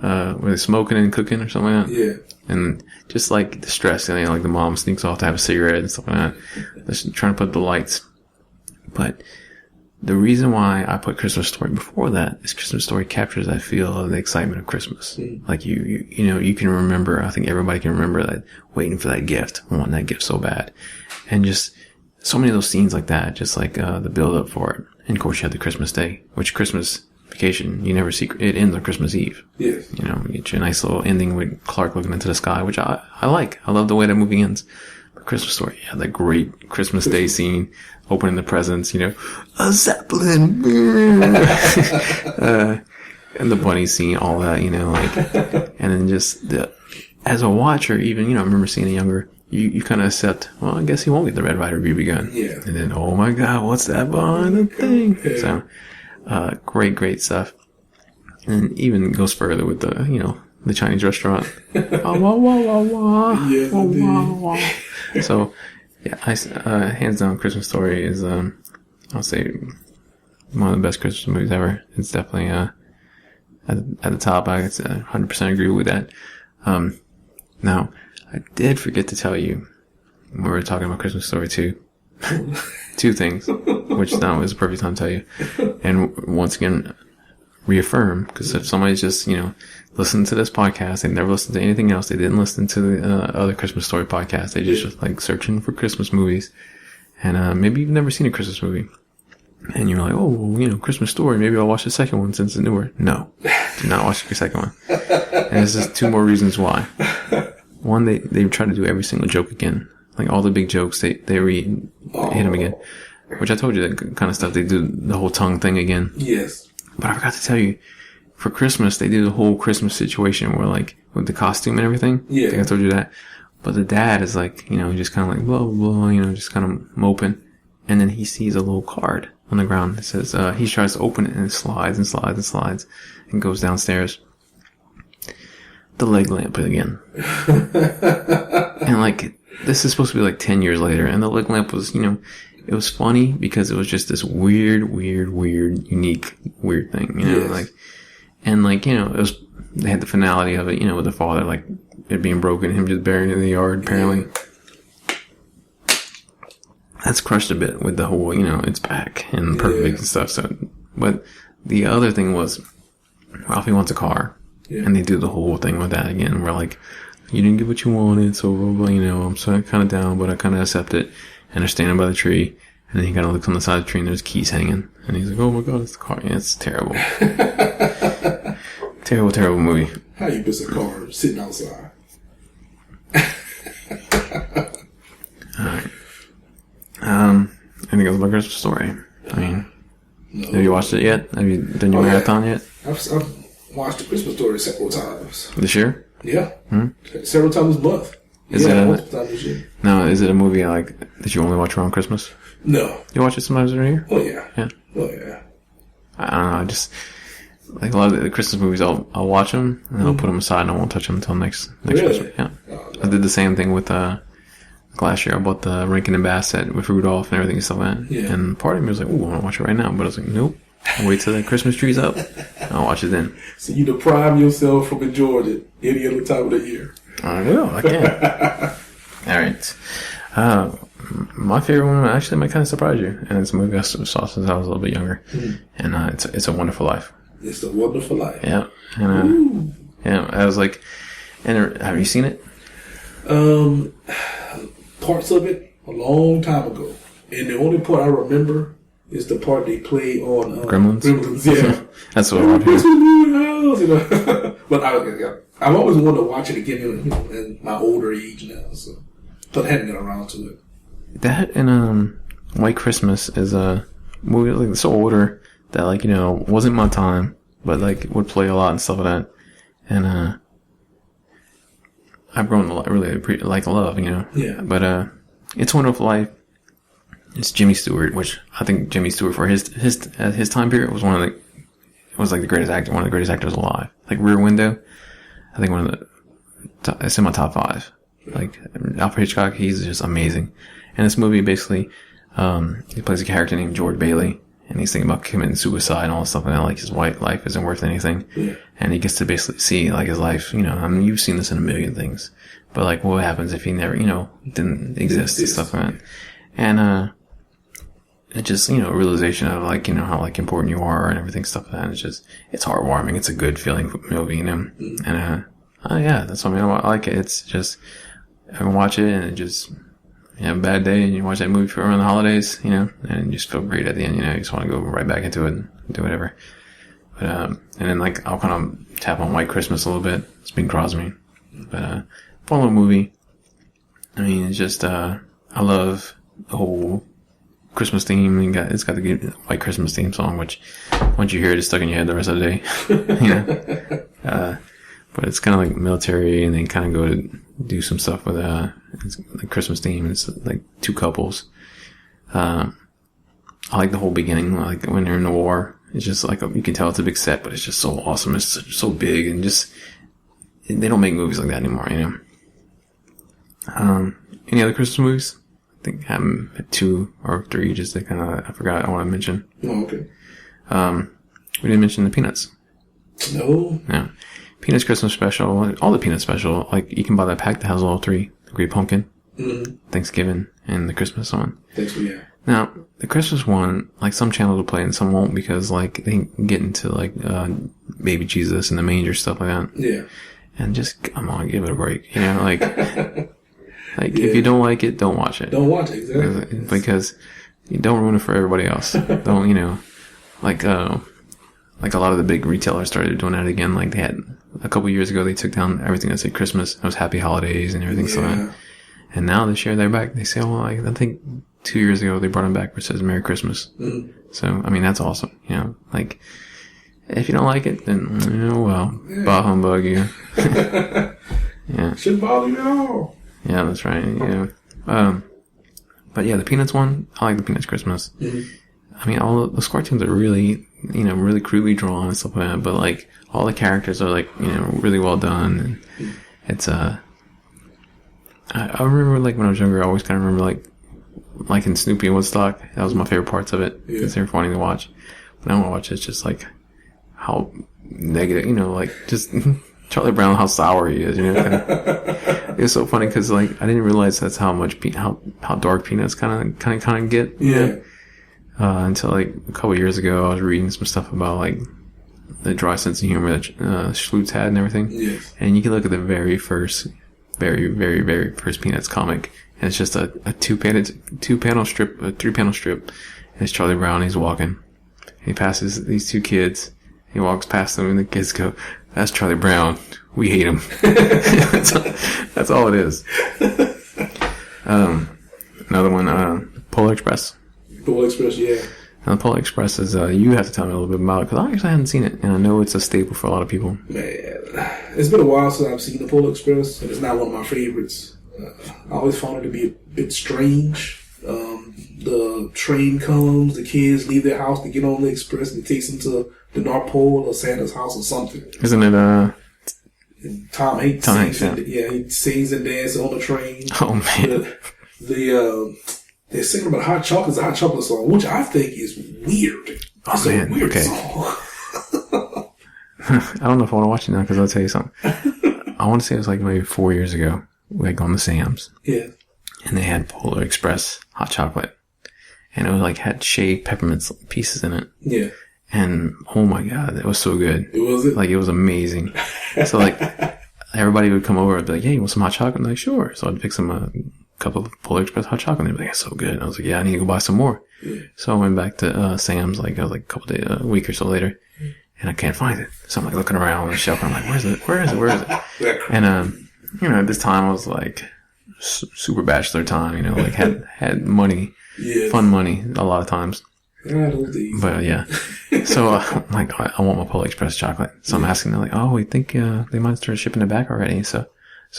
Speaker 2: were they smoking and cooking or something like that?
Speaker 3: Yeah.
Speaker 2: And just, like, the stress, you know, like, the mom sneaks off to have a cigarette and stuff like that. Just trying to put the lights. But the reason why I put Christmas Story before that is Christmas Story captures that feel of the excitement of Christmas. Mm. Like, you know, you can remember, I think everybody can remember that, waiting for that gift, wanting that gift so bad. And just so many of those scenes like that, just like, the build up for it. And of course you have the Christmas Day, which Christmas Vacation, you never see, it ends on Christmas Eve.
Speaker 3: Yes.
Speaker 2: You know, you get your nice little ending with Clark looking into the sky, which I like. I love the way that movie ends. But Christmas Story, yeah, that great Christmas Day scene, opening the presents, you know, a Zeppelin, and the bunny scene, all that, you know, like, and then just as a watcher, even, you know, I remember seeing it younger, you kind of accept, well, I guess he won't get the Red Ryder BB gun.
Speaker 3: Yeah.
Speaker 2: And then, oh my God, what's that behind the thing? Yeah. So, great stuff. And even goes further with the, you know, the Chinese restaurant. Wah, wah, wah, wah, wah.
Speaker 3: Yes,
Speaker 2: wah, wah, wah. So, yeah, hands down, Christmas Story is, I'll say, one of the best Christmas movies ever. It's definitely, at the top. I 100% agree with that. Now, I did forget to tell you, when we were talking about Christmas Story 2, two things, which now is a perfect time to tell you. And once again, reaffirm, because if somebody's just, you know, listening to this podcast, they never listened to anything else, they didn't listen to the other Christmas Story podcast, they just like searching for Christmas movies, and maybe you've never seen a Christmas movie, and you're like, oh, well, you know, Christmas Story, maybe I'll watch the second one since it's newer. No, do not watch the second one. And there's just two more reasons why. One, they try to do every single joke again. Like, all the big jokes, they hit them again. Which I told you, that kind of stuff, they do the whole tongue thing again.
Speaker 3: Yes.
Speaker 2: But I forgot to tell you, for Christmas, they do the whole Christmas situation where, like, with the costume and everything.
Speaker 3: Yeah.
Speaker 2: I think I told you that. But the dad is like, you know, just kind of like, blah, blah, blah, you know, just kind of moping. And then he sees a little card on the ground that says, he tries to open it and it slides and slides and slides and goes downstairs. The leg lamp again. And, like, this is supposed to be like 10 years later, and the leg lamp was, you know, it was funny because it was just this weird, unique, weird thing, you know, yes. Like, and like, you know, they had the finality of it, you know, with the father, like, it being broken, him just burying it in the yard, apparently. That's crushed a bit with the whole, you know, it's back and perfect and stuff, so, but the other thing was, Ralphie wants a car, and they do the whole thing with that again, where like, you didn't get what you wanted, so, you know, I'm so kind of down, but I kind of accept it. And they're standing by the tree, and then he kind of looks on the side of the tree, and there's keys hanging. And he's like, oh my God, it's the car. Yeah, it's terrible. terrible movie.
Speaker 3: How you miss a car sitting outside?
Speaker 2: Alright. Anything else about Christmas Story? I mean, no. Have you watched it yet? Have you done your marathon yet?
Speaker 3: I've watched the Christmas Story several times.
Speaker 2: This year?
Speaker 3: Yeah. Several times this month.
Speaker 2: Is
Speaker 3: multiple times this year.
Speaker 2: No, is it a movie like that you only watch around Christmas?
Speaker 3: No.
Speaker 2: You watch it sometimes during the year?
Speaker 3: Oh yeah.
Speaker 2: Yeah.
Speaker 3: Oh yeah.
Speaker 2: I don't know. I just like a lot of the Christmas movies. I'll watch them and I'll put them aside and I won't touch them until next
Speaker 3: really?
Speaker 2: Christmas. Yeah. Oh, no. I did the same thing with last year. I bought the Rankin and Bass set with Rudolph and everything and stuff like that. Yeah. And part of me was like, "Ooh, I want to watch it right now," but I was like, "Nope. I'll wait till the Christmas tree's up. I'll watch it then."
Speaker 3: So you deprive yourself from enjoying it any other time of the year.
Speaker 2: I will. I can. All right. My favorite one actually might kind of surprise you, and it's a movie I saw since I was a little bit younger, and it's A Wonderful Life.
Speaker 3: It's A Wonderful Life.
Speaker 2: Yeah, and yeah, I was like, and have you seen it?
Speaker 3: Parts of it a long time ago, and the only part I remember is the part they play on
Speaker 2: Gremlins?
Speaker 3: Yeah.
Speaker 2: That's what I want to
Speaker 3: Christmas
Speaker 2: hear.
Speaker 3: in the house, you know. But I've always wanted to watch it again, you know, in my older age now, so. But I hadn't got around to it.
Speaker 2: That and White Christmas is a movie like so older that like, you know, wasn't my time, but like would play a lot and stuff like that. And I've grown to really love, you know.
Speaker 3: Yeah.
Speaker 2: But It's a Wonderful Life. It's Jimmy Stewart, which I think Jimmy Stewart for his time period was one of the greatest actors alive. Like Rear Window, I think it's in my top 5. Like Alfred Hitchcock, he's just amazing. And this movie basically, he plays a character named George Bailey, and he's thinking about committing suicide and all this stuff, and like his life isn't worth anything. Yeah. And he gets to basically see like his life, you know, I mean, you've seen this in a million things, but like what happens if he never, you know, didn't exist and stuff like that. And, it's just, you know, a realization of like, you know, how like important you are and everything, stuff like that. And it's heartwarming. It's a good feeling movie, you know. And, yeah, that's what I mean. I like it. It's just, I can watch it and it just, you have a bad day and you watch that movie for around the holidays, you know, and you just feel great at the end, you know, you just want to go right back into it and do whatever. But, and then like, I'll kind of tap on White Christmas a little bit. It's Bing Crosby. But, fun little movie. I mean, it's just, I love the whole Christmas theme. It's got the good White Christmas theme song, which once you hear it, it's stuck in your head the rest of the day. You know? But it's kind of like military, and they kind of go to do some stuff with it's like Christmas theme. And it's like 2 couples. I like the whole beginning, like when they're in the war. It's just like you can tell it's a big set, but it's just so awesome. It's so big, and just they don't make movies like that anymore, you know. Any other Christmas movies? I think I'm at 2 or 3, just to kind of, I forgot I want to mention. Oh, okay. We didn't mention the Peanuts.
Speaker 3: No.
Speaker 2: Yeah. Peanuts Christmas Special, all the Peanuts Special, like you can buy that pack that has all 3, the Great Pumpkin, Thanksgiving, and the Christmas one.
Speaker 3: Yeah.
Speaker 2: Now, the Christmas one, like some channels will play and some won't because like they get into like, baby Jesus and the manger, stuff like that.
Speaker 3: Yeah.
Speaker 2: And just, come on, give it a break. You know, like, if you don't like it, don't watch it.
Speaker 3: Don't watch it, exactly.
Speaker 2: Because you don't ruin it for everybody else. Don't, you know, like a lot of the big retailers started doing that again. Like they had, a couple years ago, they took down everything that said Christmas. It was Happy Holidays and everything. So and now this year they're back. They say, well, I think 2 years ago they brought them back where it says Merry Christmas. Mm-hmm. So, I mean, that's awesome. You know, like, if you don't like it, then, you know, well, bah humbug you. Yeah.
Speaker 3: Shouldn't bother you at all.
Speaker 2: Yeah, that's right. Yeah. But yeah, the Peanuts one, I like the Peanuts Christmas. Mm-hmm. I mean, all those cartoons are really, you know, really crudely drawn and stuff like that, but like, all the characters are like, you know, really well done. And it's, I remember like when I was younger, I always kind of remember like in Snoopy and Woodstock. That was my favorite parts of it. Because they were funny to watch. But now when I watch it, it's just like, how negative, you know, like just Charlie Brown, how sour he is, you know. It's so funny because like I didn't realize that's how much how dark Peanuts kind of get. You know? Until like a couple years ago, I was reading some stuff about like the dry sense of humor that Schlutz had and everything. Yes. And you can look at the very first Peanuts comic, and it's just a 3-panel strip, and it's Charlie Brown. He's walking. He passes these 2 kids. He walks past them, and the kids go, "That's Charlie Brown. We hate him." That's all it is. Another one, Polar Express.
Speaker 3: Polar Express, yeah.
Speaker 2: Now, Polar Express is, you have to tell me a little bit about it, because I actually hadn't seen it, and I know it's a staple for a lot of people.
Speaker 3: Man, it's been a while since I've seen the Polar Express, and it's not one of my favorites. I always found it to be a bit strange. The train comes, the kids leave their house to get on the express, and it takes them to the North Pole or Santa's house or something.
Speaker 2: Isn't it,
Speaker 3: and Tom Hanks sings, he sings and dances on the train.
Speaker 2: Oh, man.
Speaker 3: They're singing about hot chocolate. It's a hot chocolate song, which I think is weird. It's a weird song.
Speaker 2: I don't know if I want to watch it now because I'll tell you something. I want to say it was like maybe 4 years ago. We had gone to Sam's.
Speaker 3: Yeah.
Speaker 2: And they had Polar Express hot chocolate. And it was like had shaved peppermint pieces in it.
Speaker 3: Yeah.
Speaker 2: And oh my God, it was so good.
Speaker 3: Was it?
Speaker 2: Like it was amazing. So like everybody would come over and be like, "Hey, you want some hot chocolate?" I'm like, "Sure." So I'd pick some couple of Polar Express hot chocolate, and they'd be like, "It's so good." And I was like, "Yeah, I need to go buy some more." So I went back to Sam's like a couple days, a week or so later, and I can't find it. So I'm like looking around on the shelf, and I'm like, where is it? And at this time I was like super bachelor time, like had money, fun money a lot of times. But yeah, so I'm like, I want my Polar Express chocolate. So I'm asking them like, oh, we think they might start shipping it back already. So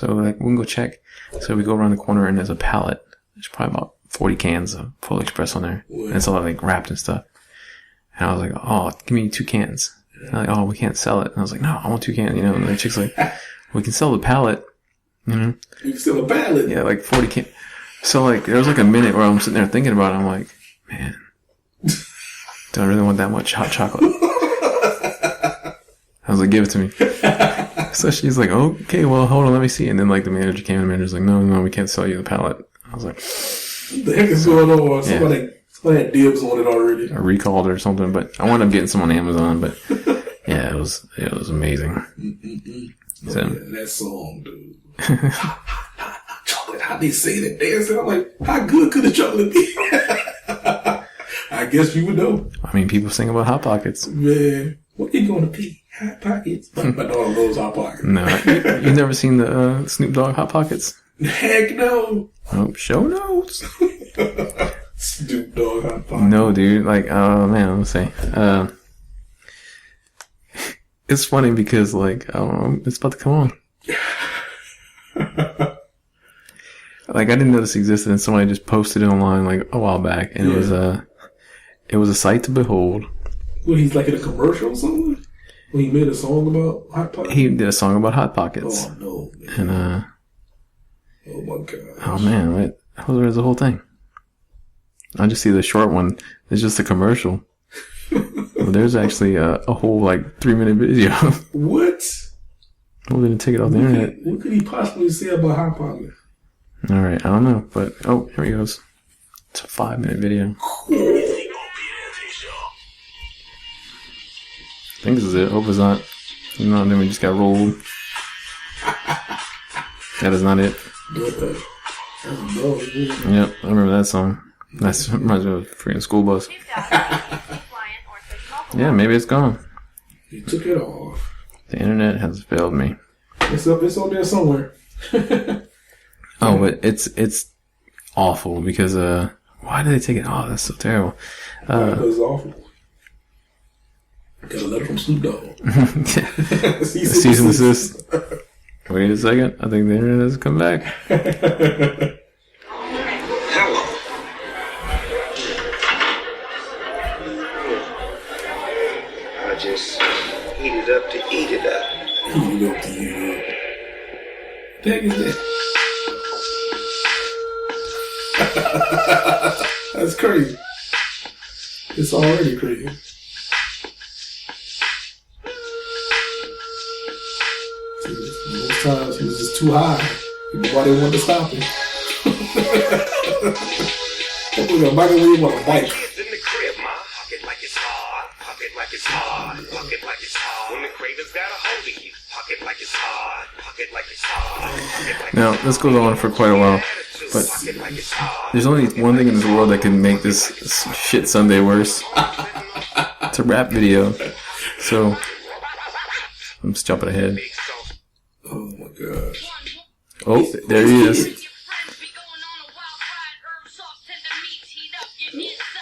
Speaker 2: like we can go check. So we go around the corner and there's a pallet. There's probably about 40 cans of Polar Express on there. And it's all like wrapped and stuff. And I was like, oh, give me 2 cans. And they're like, oh, we can't sell it. And I was like, no, I want 2 cans. And the chick's like, we can sell the pallet.
Speaker 3: You can sell a pallet?
Speaker 2: Yeah, like 40 cans. So like there was like a minute where I'm sitting there thinking about it. I'm like, man, do I really want that much hot chocolate? I was like, give it to me. So she's like, okay, well, hold on, let me see. And then like the manager came and the manager's like, no, we can't sell you the pallet. I was like,
Speaker 3: what the heck is going on? Somebody had dibs on it already.
Speaker 2: I recalled it or something, but I wound up getting some on Amazon. But yeah, it was amazing. So,
Speaker 3: that song, dude. Chocolate, how they say that dancing? I'm like, how good could the chocolate be? I guess you would know.
Speaker 2: I mean, people sing about Hot Pockets.
Speaker 3: Man, what you gonna be? Hot Pockets? My dog loves Hot Pockets.
Speaker 2: No, you never seen the Snoop Dogg Hot Pockets?
Speaker 3: Heck no.
Speaker 2: Oh, show notes.
Speaker 3: Snoop Dogg Hot Pockets.
Speaker 2: No, dude. Like, oh man, let's say. It's funny because, like, I don't know, it's about to come on. Like, I didn't know this existed, and somebody just posted it online like a while back, and it was a sight to behold.
Speaker 3: Well, he's like in a commercial or something? When he made a song about Hot Pockets?
Speaker 2: He did a song about Hot Pockets.
Speaker 3: Oh, no, man.
Speaker 2: And,
Speaker 3: oh, my God.
Speaker 2: Oh, man, where's the whole thing? I just see the short one. It's just a commercial. Well, there's actually a whole, 3-minute video.
Speaker 3: What?
Speaker 2: Well, didn't take it off the internet.
Speaker 3: What could he possibly say about Hot Pockets?
Speaker 2: All right, I don't know, but here he goes. It's a 5-minute video. I think this is it. Hope it's not. Then we just got rolled. That is not it. Yep, I remember that song. That reminds me of a freaking school bus. Yeah, maybe it's gone.
Speaker 3: You took it off.
Speaker 2: The internet has failed me.
Speaker 3: It's on there somewhere.
Speaker 2: Oh, but it's awful because why did they take it? Oh, that's so terrible.
Speaker 3: Because it's awful. Got a letter from Snoop Dogg.
Speaker 2: Cease and desist. Wait a second. I think the internet has come back.
Speaker 4: Hello. I just heat it up to eat it up.
Speaker 3: Heat it up to eat it up. The heck is that? That's crazy. It's already crazy. Most times he was just too high. Why they wanted to stop him? Michael Williams on a bike.
Speaker 5: Kids in the crib, ma. Huck it like it's hard. Huck it like it's hard. Huck it like it's hard. When the crater's got a hold of you, huck it like it's hard. Huck it like it's hard.
Speaker 2: Now, this goes on for quite a while, but there's only one thing in this world that can make this shit Sunday worse. It's a rap video. So, I'm just jumping ahead.
Speaker 3: Oh my gosh.
Speaker 2: Oh, there he is.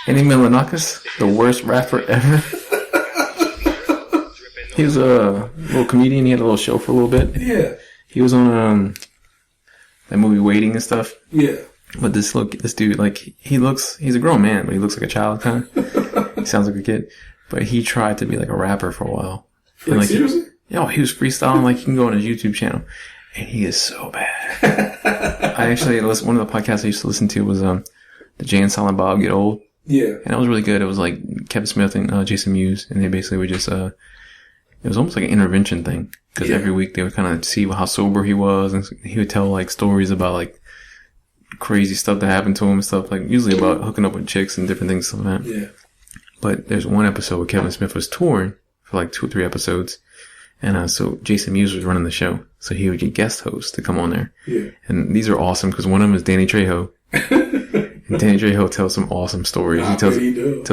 Speaker 2: Eddie Milanakis, the worst rapper ever. He was a little comedian. He had a little show for a little bit.
Speaker 3: Yeah.
Speaker 2: He was on that movie Waiting and stuff.
Speaker 3: Yeah.
Speaker 2: But this dude, he's a grown man, but he looks like a child kind of. He sounds like a kid. But he tried to be like a rapper for a while.
Speaker 3: Seriously?
Speaker 2: He was freestyling. Like, you can go on his YouTube channel, and he is so bad. I actually listened. One of the podcasts I used to listen to was the Jay and Silent Bob Get Old.
Speaker 3: Yeah,
Speaker 2: and that was really good. It was like Kevin Smith and Jason Mewes, and they basically would just it was almost like an intervention thing because every week they would kind of see how sober he was, and he would tell like stories about like crazy stuff that happened to him and stuff, like usually about hooking up with chicks and different things like that.
Speaker 3: Yeah.
Speaker 2: But there's one episode where Kevin Smith was touring for like 2 or 3 episodes. And so Jason Mewes was running the show. So he would get guest hosts to come on there.
Speaker 3: Yeah.
Speaker 2: And these are awesome because one of them is Danny Trejo. And Danny Trejo tells some awesome stories. He tells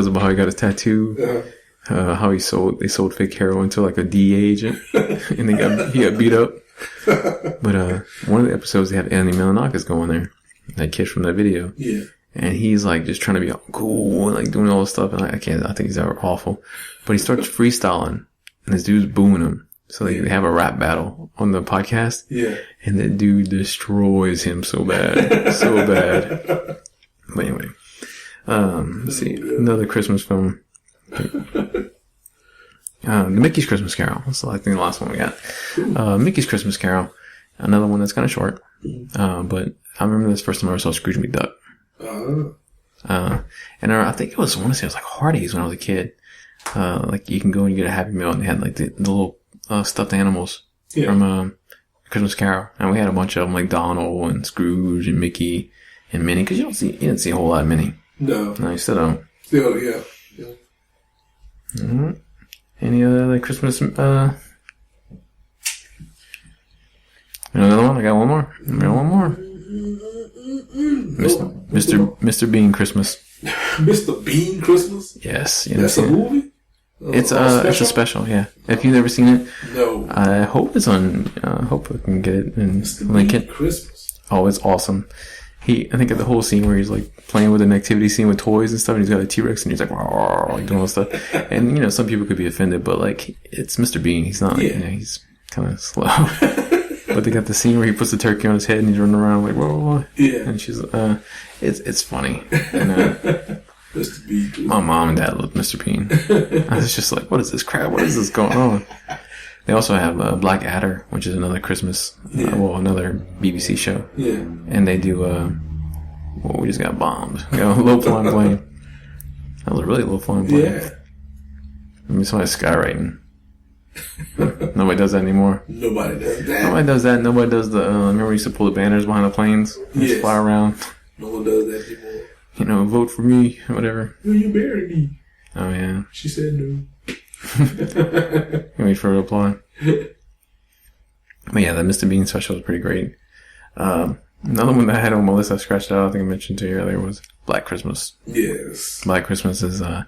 Speaker 2: about how he got his tattoo, how they sold fake heroin to like a DEA agent, and he got beat up. But one of the episodes they have Andy Milonakis going there, that kid from that video.
Speaker 3: Yeah.
Speaker 2: And he's like just trying to be all cool and like doing all this stuff, and I think he's awful. But he starts freestyling, and this dude's booing him. So they have a rap battle on the podcast.
Speaker 3: Yeah.
Speaker 2: And that dude destroys him so bad. So bad. But anyway. Let's see. Another Christmas film. The Mickey's Christmas Carol. That's I think the last one we got. Mickey's Christmas Carol. Another one that's kind of short. But I remember this first time I ever saw Scrooge McDuck. And I think it was, I want to say it was like Hardee's when I was a kid. Like you can go and you get a Happy Meal, and they had like the little stuffed animals from Christmas Carol, and we had a bunch of them like Donald and Scrooge and Mickey and Minnie, because you didn't see a whole lot of Minnie. No, you still don't.
Speaker 3: Still, yeah.
Speaker 2: Mm-hmm. Any other like Christmas? Another one? I got one more. Mr. Bean Christmas.
Speaker 3: Mr. Bean Christmas?
Speaker 2: Yes.
Speaker 3: That's a movie?
Speaker 2: It's a special, yeah. If you've never seen it,
Speaker 3: no.
Speaker 2: I hope it's on. I hope I can get it and link it.
Speaker 3: Christmas.
Speaker 2: Oh, it's awesome. I think of the whole scene where he's like playing with an activity scene with toys and stuff, and he's got a T-Rex and he's like, like doing all this stuff. And some people could be offended, but like it's Mr. Bean. He's not. He's kind of slow. But they got the scene where he puts the turkey on his head and he's running around like, whoa.
Speaker 3: Yeah.
Speaker 2: And she's, it's funny. And,
Speaker 3: Mr. Bean.
Speaker 2: My mom and dad loved Mr. Bean. I was just like, what is this crap? What is this going on? They also have Black Adder, which is another Christmas, another BBC show.
Speaker 3: Yeah.
Speaker 2: And they do, we just got bombed. Low flying plane. That was a really low flying plane.
Speaker 3: Yeah.
Speaker 2: I mean, somebody's skywriting. Nobody does that anymore.
Speaker 3: Nobody does that.
Speaker 2: Nobody does the, remember we used to pull the banners behind the planes? And just fly around.
Speaker 3: No one does that anymore.
Speaker 2: Vote for me, whatever.
Speaker 3: Will you marry me?
Speaker 2: Oh, yeah.
Speaker 3: She said no.
Speaker 2: Wait for a reply. But yeah, the Mr. Bean special was pretty great. Another one that I had on my list I scratched out, I think I mentioned to you earlier, was Black Christmas.
Speaker 3: Yes.
Speaker 2: Black Christmas is a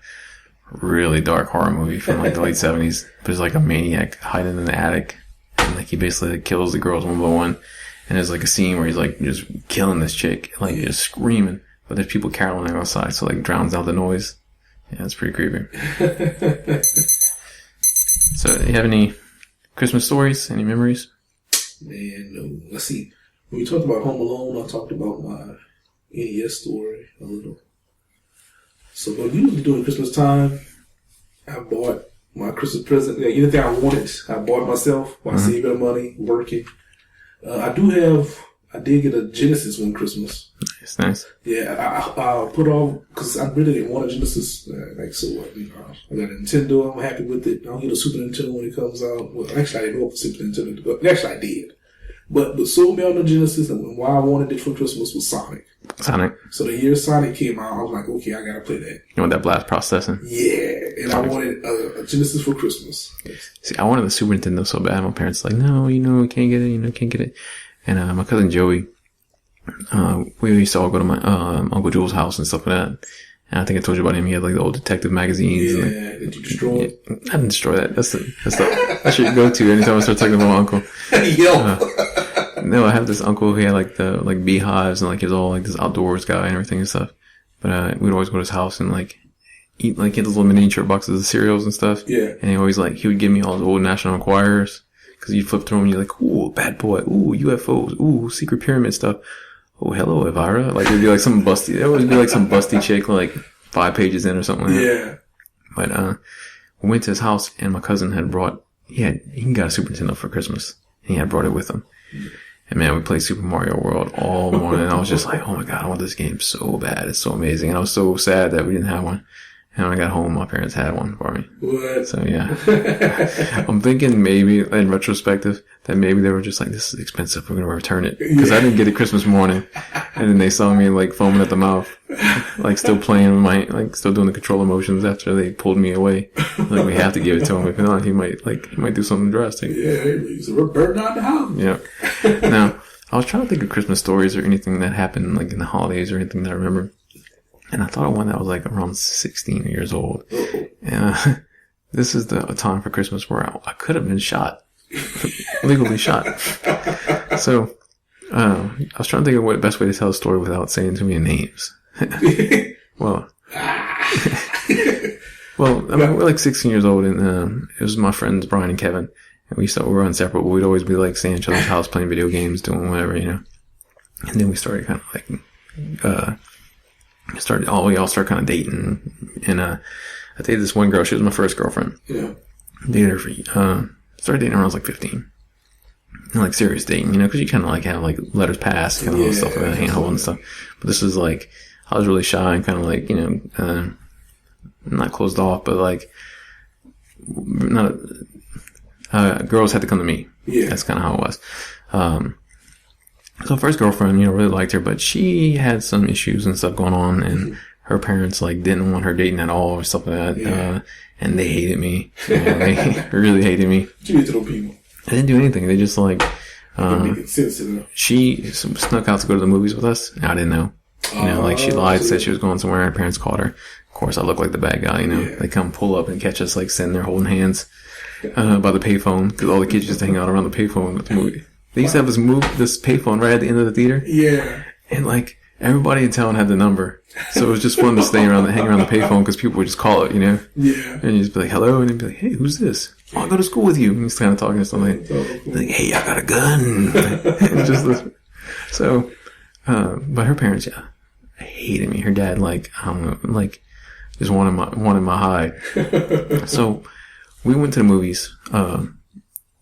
Speaker 2: really dark horror movie from like the late 70s. There's like a maniac hiding in the attic, and like he basically like, kills the girls one by one. And there's like a scene where he's like just killing this chick, like just screaming. But there's people caroling outside, so like drowns out the noise. Yeah, it's pretty creepy. So, do you have any Christmas stories? Any memories?
Speaker 3: Man, no. Let's see. When we talked about Home Alone, I talked about my NES story a little. So, when usually during Christmas time, I bought my Christmas present. Anything I wanted, I bought myself while saving money, working. I did get a Genesis one Christmas.
Speaker 2: Nice.
Speaker 3: Yeah, I put off, because I really didn't want a Genesis. I got a Nintendo, I'm happy with it. I'll get a Super Nintendo when it comes out. Well, actually, I didn't know for Super Nintendo, but actually I did. But sold me on the Genesis, and why I wanted it for Christmas was Sonic. So the year Sonic came out, I was like, okay, I gotta play that.
Speaker 2: You want that blast processing?
Speaker 3: Yeah, and I wanted a Genesis for Christmas.
Speaker 2: See, I wanted the Super Nintendo so bad. My parents were like, no, we can't get it, can't get it. And my cousin Joey, we used to all go to my Uncle Joel's house and stuff like that. And I think I told you about him. He had like the old detective magazines.
Speaker 3: Yeah,
Speaker 2: and,
Speaker 3: did you destroy it?
Speaker 2: I didn't destroy that. That's I should go to anytime I start talking about my uncle. No, I have this uncle who had like the beehives, and like he was all like this outdoors guy and everything and stuff. But we'd always go to his house and like eat like get those little miniature boxes of cereals and stuff.
Speaker 3: Yeah.
Speaker 2: And he would give me all his old National Enquirers. Cause you flip through them and you're like, ooh, Bad Boy, ooh, UFOs, ooh, Secret Pyramid stuff. Oh, hello, Elvira. Like, it'd be like some busty, it would be like some busty chick, like 5 pages in or something like that.
Speaker 3: Yeah.
Speaker 2: But, we went to his house and my cousin had brought, he got a Super Nintendo for Christmas. And he had brought it with him. And man, we played Super Mario World all morning. And I was just like, oh my God, I want this game so bad. It's so amazing. And I was so sad that we didn't have one. And when I got home, my parents had one for me.
Speaker 3: What?
Speaker 2: So, yeah. I'm thinking maybe, in retrospective, that maybe they were just like, this is expensive. We're going to return it. Because I didn't get it Christmas morning. And then they saw me, like, foaming at the mouth. Like, still playing with still doing the controller motions after they pulled me away. Like, we have to give it to him. If not, he might do something drastic.
Speaker 3: Yeah, we're burning out the house.
Speaker 2: Yeah. Now, I was trying to think of Christmas stories or anything that happened, like, in the holidays or anything that I remember. And I thought of one that was like around 16 years old. And this is the time for Christmas where I could have been shot. Legally shot. So, I was trying to think of what the best way to tell a story without saying too many names. Well, I mean, we're like 16 years old, and it was my friends Brian and Kevin, and we were inseparable. We'd always be like staying at each other's house, playing video games, doing whatever, you know. And then we started kind of like, we all started kind of dating, and I dated this one girl. She was my first girlfriend.
Speaker 3: Yeah.
Speaker 2: Dated her for started dating her when I was like 15. And like serious dating, you know, because you kind of like have like letters passed, kind of stuff like that, hand holding and stuff. But this is like, I was really shy and kind of like, you know, not closed off, but like, not, girls had to come to me.
Speaker 3: Yeah.
Speaker 2: That's kind of how it was. So first girlfriend, you know, really liked her, but she had some issues and stuff going on, and her parents like didn't want her dating at all or stuff like that.
Speaker 3: Yeah.
Speaker 2: And they hated me. You know, they really hated me.
Speaker 3: What you did to those people?
Speaker 2: I didn't do anything. They just like,
Speaker 3: she
Speaker 2: snuck out to go to the movies with us. I didn't know. You know, like she lied, said she was going somewhere. Her parents called her. Of course, I look like the bad guy. You know, they come pull up and catch us like sitting there holding hands by the payphone, because all the kids used to hang out around the payphone at the movie. They used to have this payphone right at the end of the theater.
Speaker 3: Yeah,
Speaker 2: and like everybody in town had the number, so it was just fun to hang around the payphone because people would just call it. You know, and you just be like, "Hello," and they'd be like, "Hey, who's this?" "Oh, I go to school with you." And he's kind of talking to somebody like, "Hey, I got a gun." And just so, but her parents, hated me. Her dad, like, I don't know, like, just wanted my hide. So we went to the movies.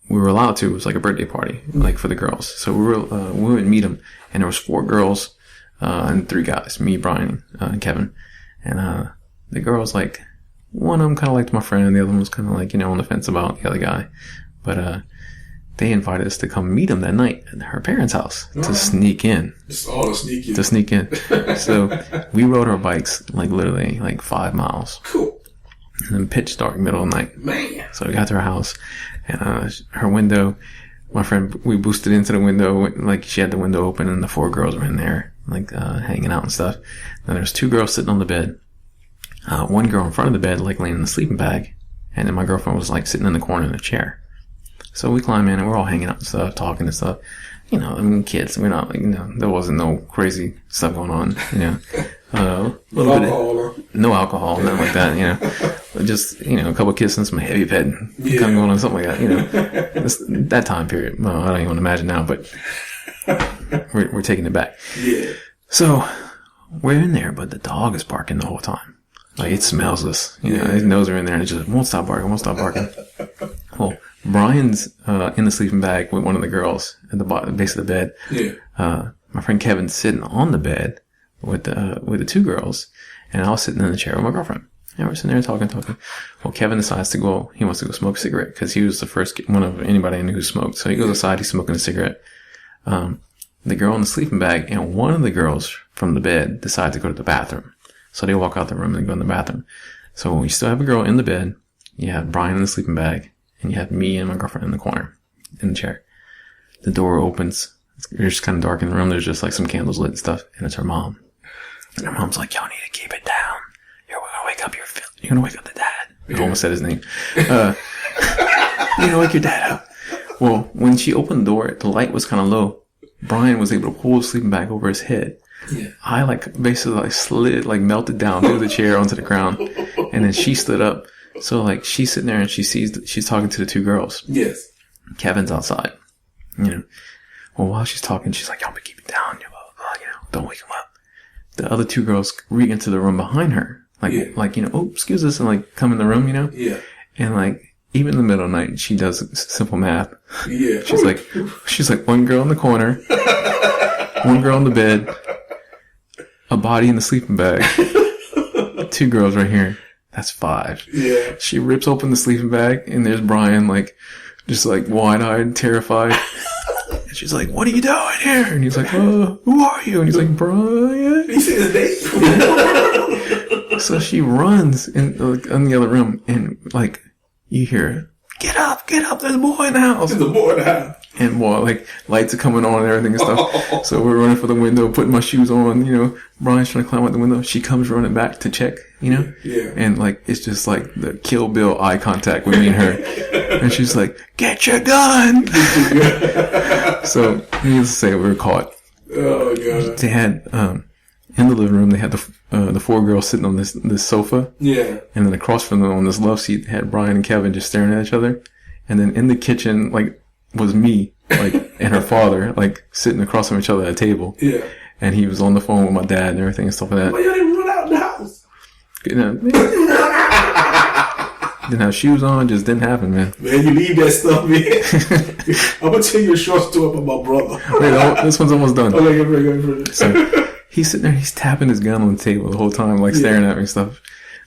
Speaker 2: We were allowed to. It was like a birthday party, like for the girls. So we went and meet them, and there was 4 girls and 3 guys, me, Brian, and Kevin. And the girls, like, one of them kind of liked my friend, and the other one was kind of like, you know, on the fence about the other guy. But they invited us to come meet them that night at her parents' house to sneak in.
Speaker 3: Just all to sneak in.
Speaker 2: To sneak in. So we rode our bikes like literally like 5 miles.
Speaker 3: Cool.
Speaker 2: And then pitch dark, middle of the night.
Speaker 3: Man.
Speaker 2: So we got to her house, and her window, my friend, we boosted into the window, like she had the window open, and the 4 girls were in there, like hanging out and stuff. Then there's 2 girls sitting on the bed. One girl in front of the bed, like laying in the sleeping bag, and then my girlfriend was like sitting in the corner in a chair. So we climb in and we're all hanging out and stuff, talking and stuff. You know, I mean, kids, we're not, like, you know, there wasn't no crazy stuff going on, you know. No alcohol, nothing like that, you know. Just, you know, a couple of kisses and some heavy petting. Kind of going on, something like that, you know. That time period. Well, I don't even imagine now, but we're taking it back.
Speaker 3: Yeah.
Speaker 2: So we're in there, but the dog is barking the whole time. Like, it smells us, you know. His nose are in there, and it just won't stop barking. Well, Brian's in the sleeping bag with one of the girls at the base of the bed.
Speaker 3: Yeah.
Speaker 2: My friend Kevin's sitting on the bed with the 2 girls, and I was sitting in the chair with my girlfriend. And we're sitting there talking. Well, Kevin decides he wants to go smoke a cigarette, because he was the first one of anybody I knew who smoked. So he goes outside, he's smoking a cigarette. The girl in the sleeping bag and one of the girls from the bed decide to go to the bathroom. So they walk out the room and go in the bathroom. So you still have a girl in the bed, you have Brian in the sleeping bag, and you have me and my girlfriend in the corner, in the chair. The door opens. It's just kind of dark in the room. There's just like some candles lit and stuff. And it's her mom. And her mom's like, "Y'all need to keep it down. You're going to wake up the dad." I almost said his name. You're going to wake your dad up. Well, when she opened the door, the light was kind of low. Brian was able to pull the sleeping bag over his head. Yeah. I like basically like slid, like melted down through the chair onto the ground. And then she stood up. So like she's sitting there and she's talking to the 2 girls.
Speaker 3: Yes.
Speaker 2: Kevin's outside. You know. Well, while she's talking, she's like, "Y'all be keeping down, blah, blah, blah, you know, don't wake him up." The other 2 girls reach into the room behind her. Like, you know, "Oh, excuse us," and like come in the room, you know?
Speaker 3: Yeah.
Speaker 2: And like, even in the middle of the night, she does simple math.
Speaker 3: Yeah.
Speaker 2: She's like 1 girl in the corner, 1 girl on the bed, a body in the sleeping bag, 2 girls right here. That's 5.
Speaker 3: Yeah.
Speaker 2: She rips open the sleeping bag, and there's Brian, like, just like wide-eyed, terrified. And she's like, "What are you doing here?" And he's like, "Who are you?" And he's like, "Brian."
Speaker 3: He said his name.
Speaker 2: So she runs in the other room, and like, you hear get up, there's a boy in the house.
Speaker 3: There's a boy in the house.
Speaker 2: And boy, like, lights are coming on and everything and stuff. So we're running for the window, putting my shoes on, Brian's trying to climb out the window. She comes running back to check,
Speaker 3: Yeah.
Speaker 2: And like, it's just like the Kill Bill eye contact with me and her. And she's like, get your gun! So, needless to say, we were caught.
Speaker 3: Oh, God.
Speaker 2: They had, in the living room, they had the four girls sitting on this sofa.
Speaker 3: Yeah.
Speaker 2: And then across from them on this love seat, they had Brian and Kevin just staring at each other. And then in the kitchen, like, was me, like, and her father, like, sitting across from each other at a table.
Speaker 3: Yeah.
Speaker 2: And he was on the phone with my dad and everything and stuff like that.
Speaker 3: Why y'all didn't run out of the house?
Speaker 2: Didn't have shoes on, just didn't happen, man.
Speaker 3: Man, you leave that stuff, man. I'm going to tell you a short story about my brother.
Speaker 2: Wait, this one's almost done.
Speaker 3: Okay, go.
Speaker 2: So, he's sitting there, he's tapping his gun on the table the whole time, like, staring at me and stuff.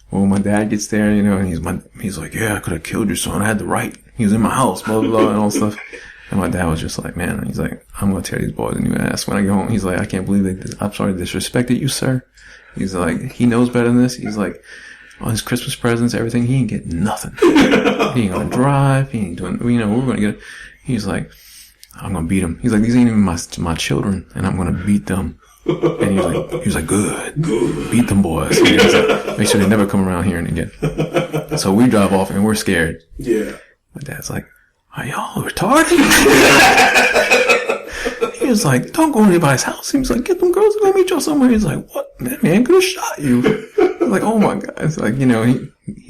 Speaker 2: Well, my dad gets there, and he's like, yeah, I could have killed your son. I had the right. He was in my house, blah, blah, blah, and all stuff. And my dad was just like, man, he's like, I'm going to tear these boys a new ass when I get home. He's like, I can't believe I'm sorry they disrespected you, sir. He's like, he knows better than this. He's like, on his Christmas presents, everything, he ain't getting nothing. He ain't going to drive. He ain't doing, we're going to get, he's like, I'm going to beat him. He's like, these ain't even my children, and I'm going to beat them. And he was like, good. Beat them boys. He was like, make sure they never come around here again. So we drive off and we're scared.
Speaker 3: Yeah.
Speaker 2: My dad's like, are y'all retarded? He was like, don't go to anybody's house. He was like, get them girls to go meet y'all somewhere. He's like, what? That man could have shot you. I was like, oh my God. It's like, he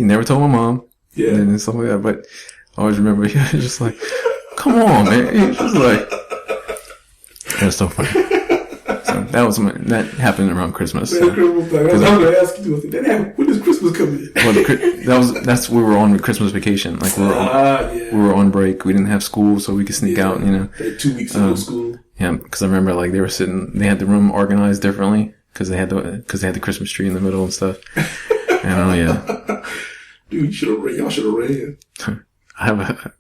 Speaker 2: never told my mom.
Speaker 3: Yeah.
Speaker 2: And stuff like that. But I always remember he was just like, come on, man. He was just like, it was so funny. So that happened around Christmas.
Speaker 3: That's Christmas time. I was going to ask you, when does Christmas come in?
Speaker 2: Well, that's we were on Christmas vacation. Like we were on break. We didn't have school, so we could sneak out.
Speaker 3: Like 2 weeks of school.
Speaker 2: Yeah, because I remember like they had the room organized differently because they had the Christmas tree in the middle and stuff. And yeah,
Speaker 3: dude, y'all should have ran.
Speaker 2: I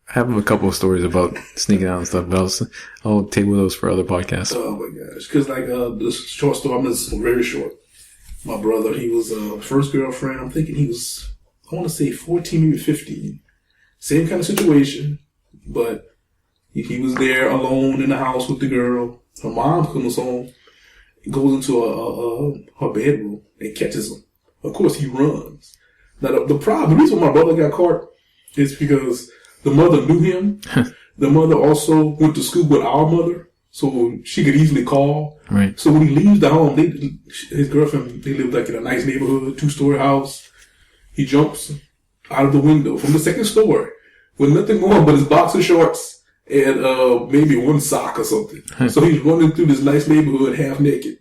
Speaker 2: have a couple of stories about sneaking out and stuff, but I'll table those for other podcasts.
Speaker 3: Oh my gosh. Because like, this short story, I'm just very short. My brother, he was, first girlfriend, I'm thinking he was, I want to say 14, maybe 15. Same kind of situation, but he was there alone in the house with the girl. Her mom comes home, goes into her bedroom and catches him. Of course, he runs. Now, the reason my brother got caught is because the mother knew him. The mother also went to school with our mother, so she could easily call.
Speaker 2: Right.
Speaker 3: So when he leaves the home, his girlfriend, they live like in a nice neighborhood, 2-story house. He jumps out of the window from the second story with nothing on but his boxer shorts and maybe one sock or something. So he's running through this nice neighborhood half naked.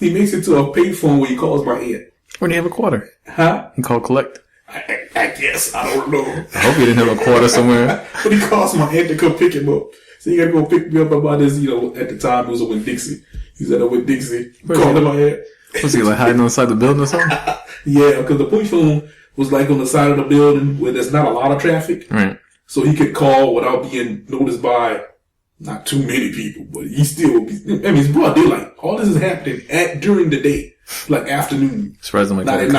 Speaker 3: He makes it to a payphone where he calls my aunt.
Speaker 2: Or do you have a quarter?
Speaker 3: Huh?
Speaker 2: He called collect.
Speaker 3: I guess. I don't know.
Speaker 2: I hope he didn't have a quarter somewhere.
Speaker 3: But he calls my aunt to come pick him up. So he got to go pick me up about this, at the time it was a Winn-Dixie. He's at a Winn-Dixie. Calling my aunt.
Speaker 2: Was he like hiding on the side of the building or something?
Speaker 3: Yeah, because the police phone was like on the side of the building where there's not a lot of traffic.
Speaker 2: Right.
Speaker 3: So he could call without being noticed by not too many people, but he still would be, it's broad daylight. All this is happening during the day. Like afternoon.
Speaker 2: Surprised nobody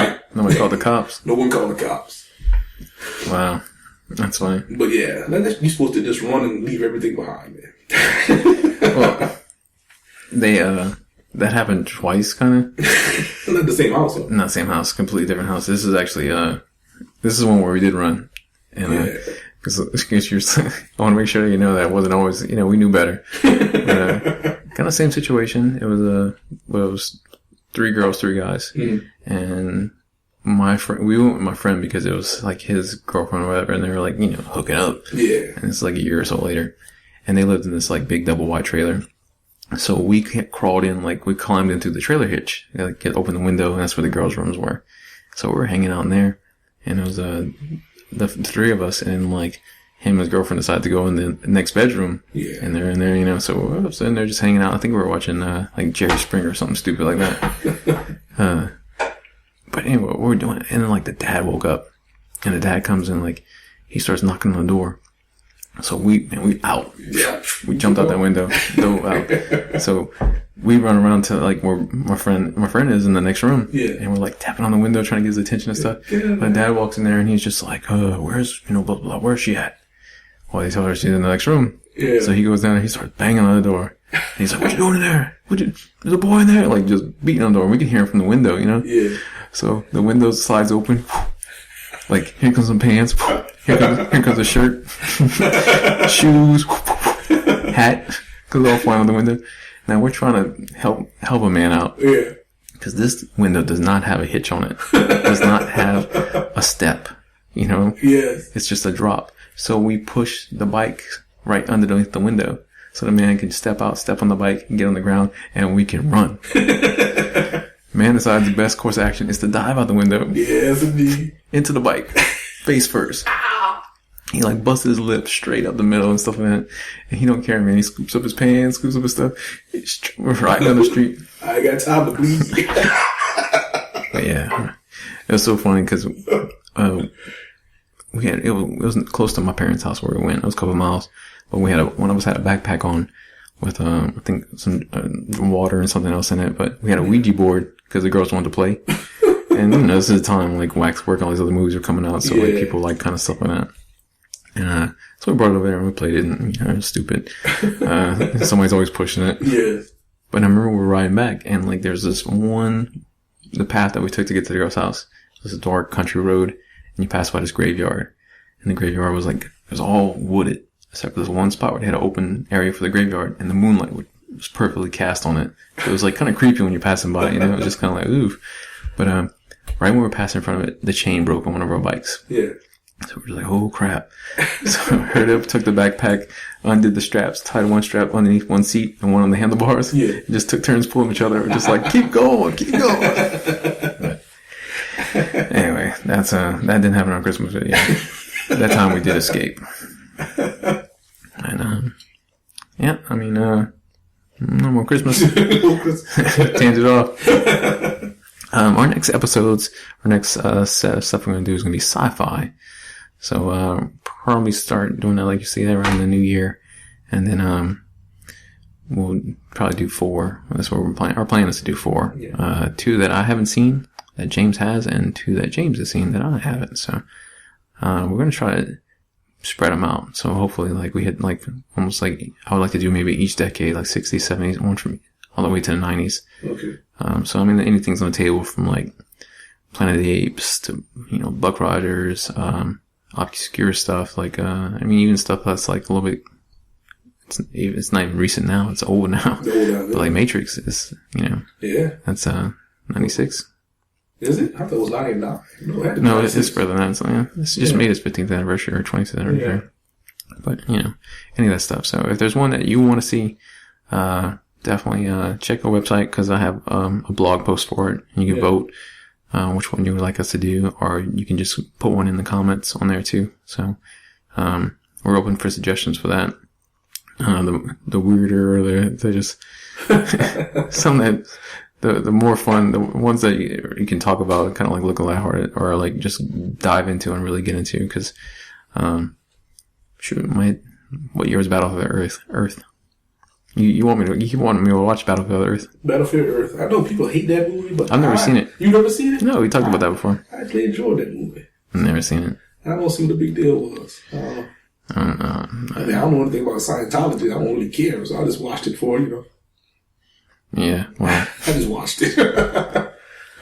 Speaker 2: called the cops.
Speaker 3: No one called the cops.
Speaker 2: Wow. That's funny.
Speaker 3: But yeah, you're supposed to just run and leave everything behind, man.
Speaker 2: Well, that happened twice, kind of.
Speaker 3: Not the same house, though.
Speaker 2: Not the same house, completely different house. This is actually, this is one where we did run. And, because I want to make sure you know that it wasn't always, we knew better. But, kind of same situation. It was 3 girls, 3 guys. Mm. And we went with my friend because it was like his girlfriend or whatever, and they were like, hooking up. Yeah. And it's like a year or so later. And they lived in this like big double wide trailer. So we crawled in, like we climbed into the trailer hitch, like open the window, and that's where the girls' rooms were. So we were hanging out in there, and it was the 3 of us, and like him and his girlfriend decided to go in the next bedroom. Yeah. And they're in there, so we're sitting there just hanging out. I think we were watching like Jerry Springer or something stupid like that. But anyway, we were doing it, and then like the dad woke up, and the dad comes in, like he starts knocking on the door. So we out. Yeah. We jumped out that window, dove out. So we run around to like where my friend is in the next room.
Speaker 3: Yeah.
Speaker 2: And we're like tapping on the window trying to get his attention and stuff.
Speaker 3: Yeah.
Speaker 2: My dad walks in there and he's just like, where's, blah, blah, blah, where's she at? Well, they tell her she's in the next room.
Speaker 3: Yeah.
Speaker 2: So he goes down and he starts banging on the door. And he's like, what you doing in there? There's a boy in there. Like just beating on the door. We can hear him from the window, you know?
Speaker 3: Yeah.
Speaker 2: So the window slides open. Like, here comes some pants. Here comes a shirt. Shoes. Hat. Because all flying on the window. Now we're trying to help a man out.
Speaker 3: Yeah.
Speaker 2: Because this window does not have a hitch on it. Does not have a step. You know?
Speaker 3: Yes.
Speaker 2: It's just a drop. So we push the bike right underneath the window. So the man can step out, step on the bike, and get on the ground, and we can run. Man decides the best course of action is to dive out the window.
Speaker 3: Yes, indeed.
Speaker 2: Into the bike. Face first. He like busted his lip straight up the middle and stuff like that. And he don't care, man. He scoops up his pants, scoops up his stuff. We're right down the street.
Speaker 3: I got time to bleed.
Speaker 2: But yeah. It was so funny because it wasn't close to my parents' house where we went. It was a couple of miles. But one of us had a backpack on with, I think some water and something else in it. But we had a Ouija board because the girls wanted to play. And, you know, this is the time, like, Waxwork, all these other movies were coming out. So, like, people like kind of stuff like that. And, so we brought it over there and we played it and, you know, it was stupid. Somebody's always pushing it.
Speaker 3: Yes.
Speaker 2: But I remember we were riding back and, like, there's this the path that we took to get to the girl's house. It was a dark country road and you pass by this graveyard. And the graveyard was like, it was all wooded. Except for this one spot where they had an open area for the graveyard, and the moonlight was perfectly cast on it. So it was like kind of creepy when you're passing by, you know. It was just kind of like oof. But right when we were passing in front of it, the chain broke on one of our bikes.
Speaker 3: Yeah.
Speaker 2: So we were like, oh crap! So I hurried up, took the backpack, undid the straps, tied one strap underneath one seat and one on the handlebars.
Speaker 3: Yeah.
Speaker 2: And just took turns pulling each other. We're just like, keep going, keep going. But anyway, that didn't happen on Christmas, but yeah, that time we did escape. And, yeah, I mean, no more Christmas. Change it off. Our next episodes, our next set of stuff we're going to do is going to be sci-fi. So, probably start doing that like you see that around the new year. And then, we'll probably do 4. That's what we're planning. Our plan is to do 4. Yeah. 2 that I haven't seen, that James has, and 2 that James has seen that I haven't. So, we're going to try to spread them out. So hopefully, like, we hit, like, almost like, I would like to do maybe each decade, like 60s, 70s, one from all the way to the 90s.
Speaker 3: Okay.
Speaker 2: So, I mean, anything's on the table from, like, Planet of the Apes to, you know, Buck Riders, obscure stuff, like, I mean, even stuff that's, like, a little bit, it's not even recent now, it's old now. But, like, Matrix is, you know. Yeah. That's, 96.
Speaker 3: Is it? I thought it was 99.
Speaker 2: No, it's further than that. So, yeah, it's just made its 15th anniversary or 20th anniversary. Yeah. But, you know, any of that stuff. So if there's one that you want to see, definitely check our website because I have a blog post for it. And you can vote which one you would like us to do, or you can just put one in the comments on there too. So we're open for suggestions for that. The weirder, or the just some that. The more fun, the ones that you can talk about, kind of like look aloud or like just dive into and really get into, because, what year was Battlefield Earth? You keep wanting me to watch Battlefield Earth.
Speaker 3: Battlefield Earth. I know people hate that movie, but
Speaker 2: I've never seen it.
Speaker 3: You've never seen it?
Speaker 2: No, we talked about that before.
Speaker 3: I actually enjoyed that movie.
Speaker 2: I've never seen it.
Speaker 3: I don't see what the big deal was. I don't know anything about Scientology. I don't really care, so I just watched it for, you know.
Speaker 2: Yeah, well.
Speaker 3: I just watched it.
Speaker 2: I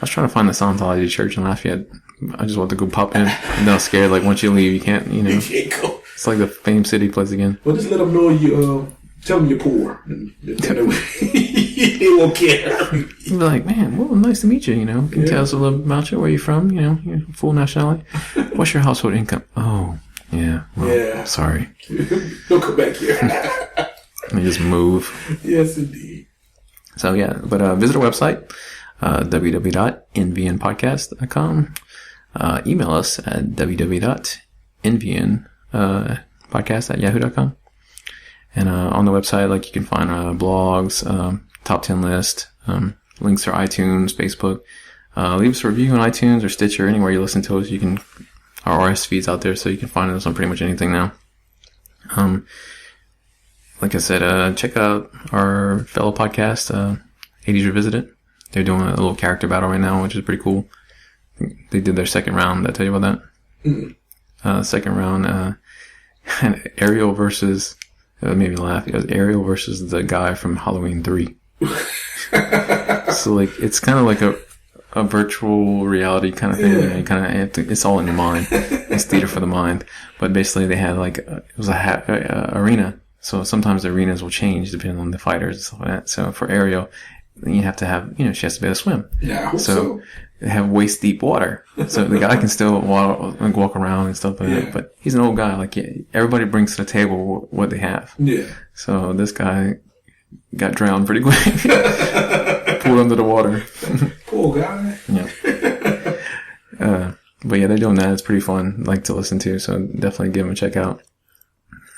Speaker 2: was trying to find the Scientology church in Lafayette. I just wanted to go pop in. And then I was scared, like, once you leave, you can't, you know. You can't go. It's like the Fame City place again.
Speaker 3: Well, just let them know tell them you're poor. They won't care.
Speaker 2: You'll be like, man, well, nice to meet you, you know. Can you tell us a little about you? Where you from? You know, your full nationality. What's your household income? Oh, yeah. Well, sorry.
Speaker 3: Don't come back here.
Speaker 2: And just move.
Speaker 3: Yes, indeed.
Speaker 2: So, yeah, but visit our website, www.nvnpodcast.com. Email us at www.nvnpodcast@yahoo.com. And on the website, like, you can find blogs, top 10 list, links to iTunes, Facebook. Leave us a review on iTunes or Stitcher, anywhere you listen to us. You can, our RSS feed's out there, so you can find us on pretty much anything now. Like I said, check out our fellow podcast, 80s Revisited. They're doing a little character battle right now, which is pretty cool. They did their second round. Did I tell you about that? Mm-hmm. Second round, Ariel versus, it made me laugh. It was Ariel versus the guy from Halloween 3. So, like, it's kind of like a virtual reality kind of thing. Yeah. You kind of it's all in your mind. It's theater for the mind. But basically, they had like it was a arena. So sometimes the arenas will change depending on the fighters and stuff like that. So for Ariel, you have to have, she has to be able to swim.
Speaker 3: Yeah.
Speaker 2: So they have waist deep water. So the guy can still walk around and stuff like that. But he's an old guy. Like, everybody brings to the table what they have. Yeah. So this guy got drowned pretty quick. Pulled under the water.
Speaker 3: Poor guy.
Speaker 2: Yeah. But yeah, they're doing that. It's pretty fun, like, to listen to. So definitely give them a check out.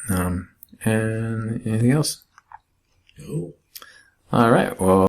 Speaker 2: And anything else? No. All right. Well.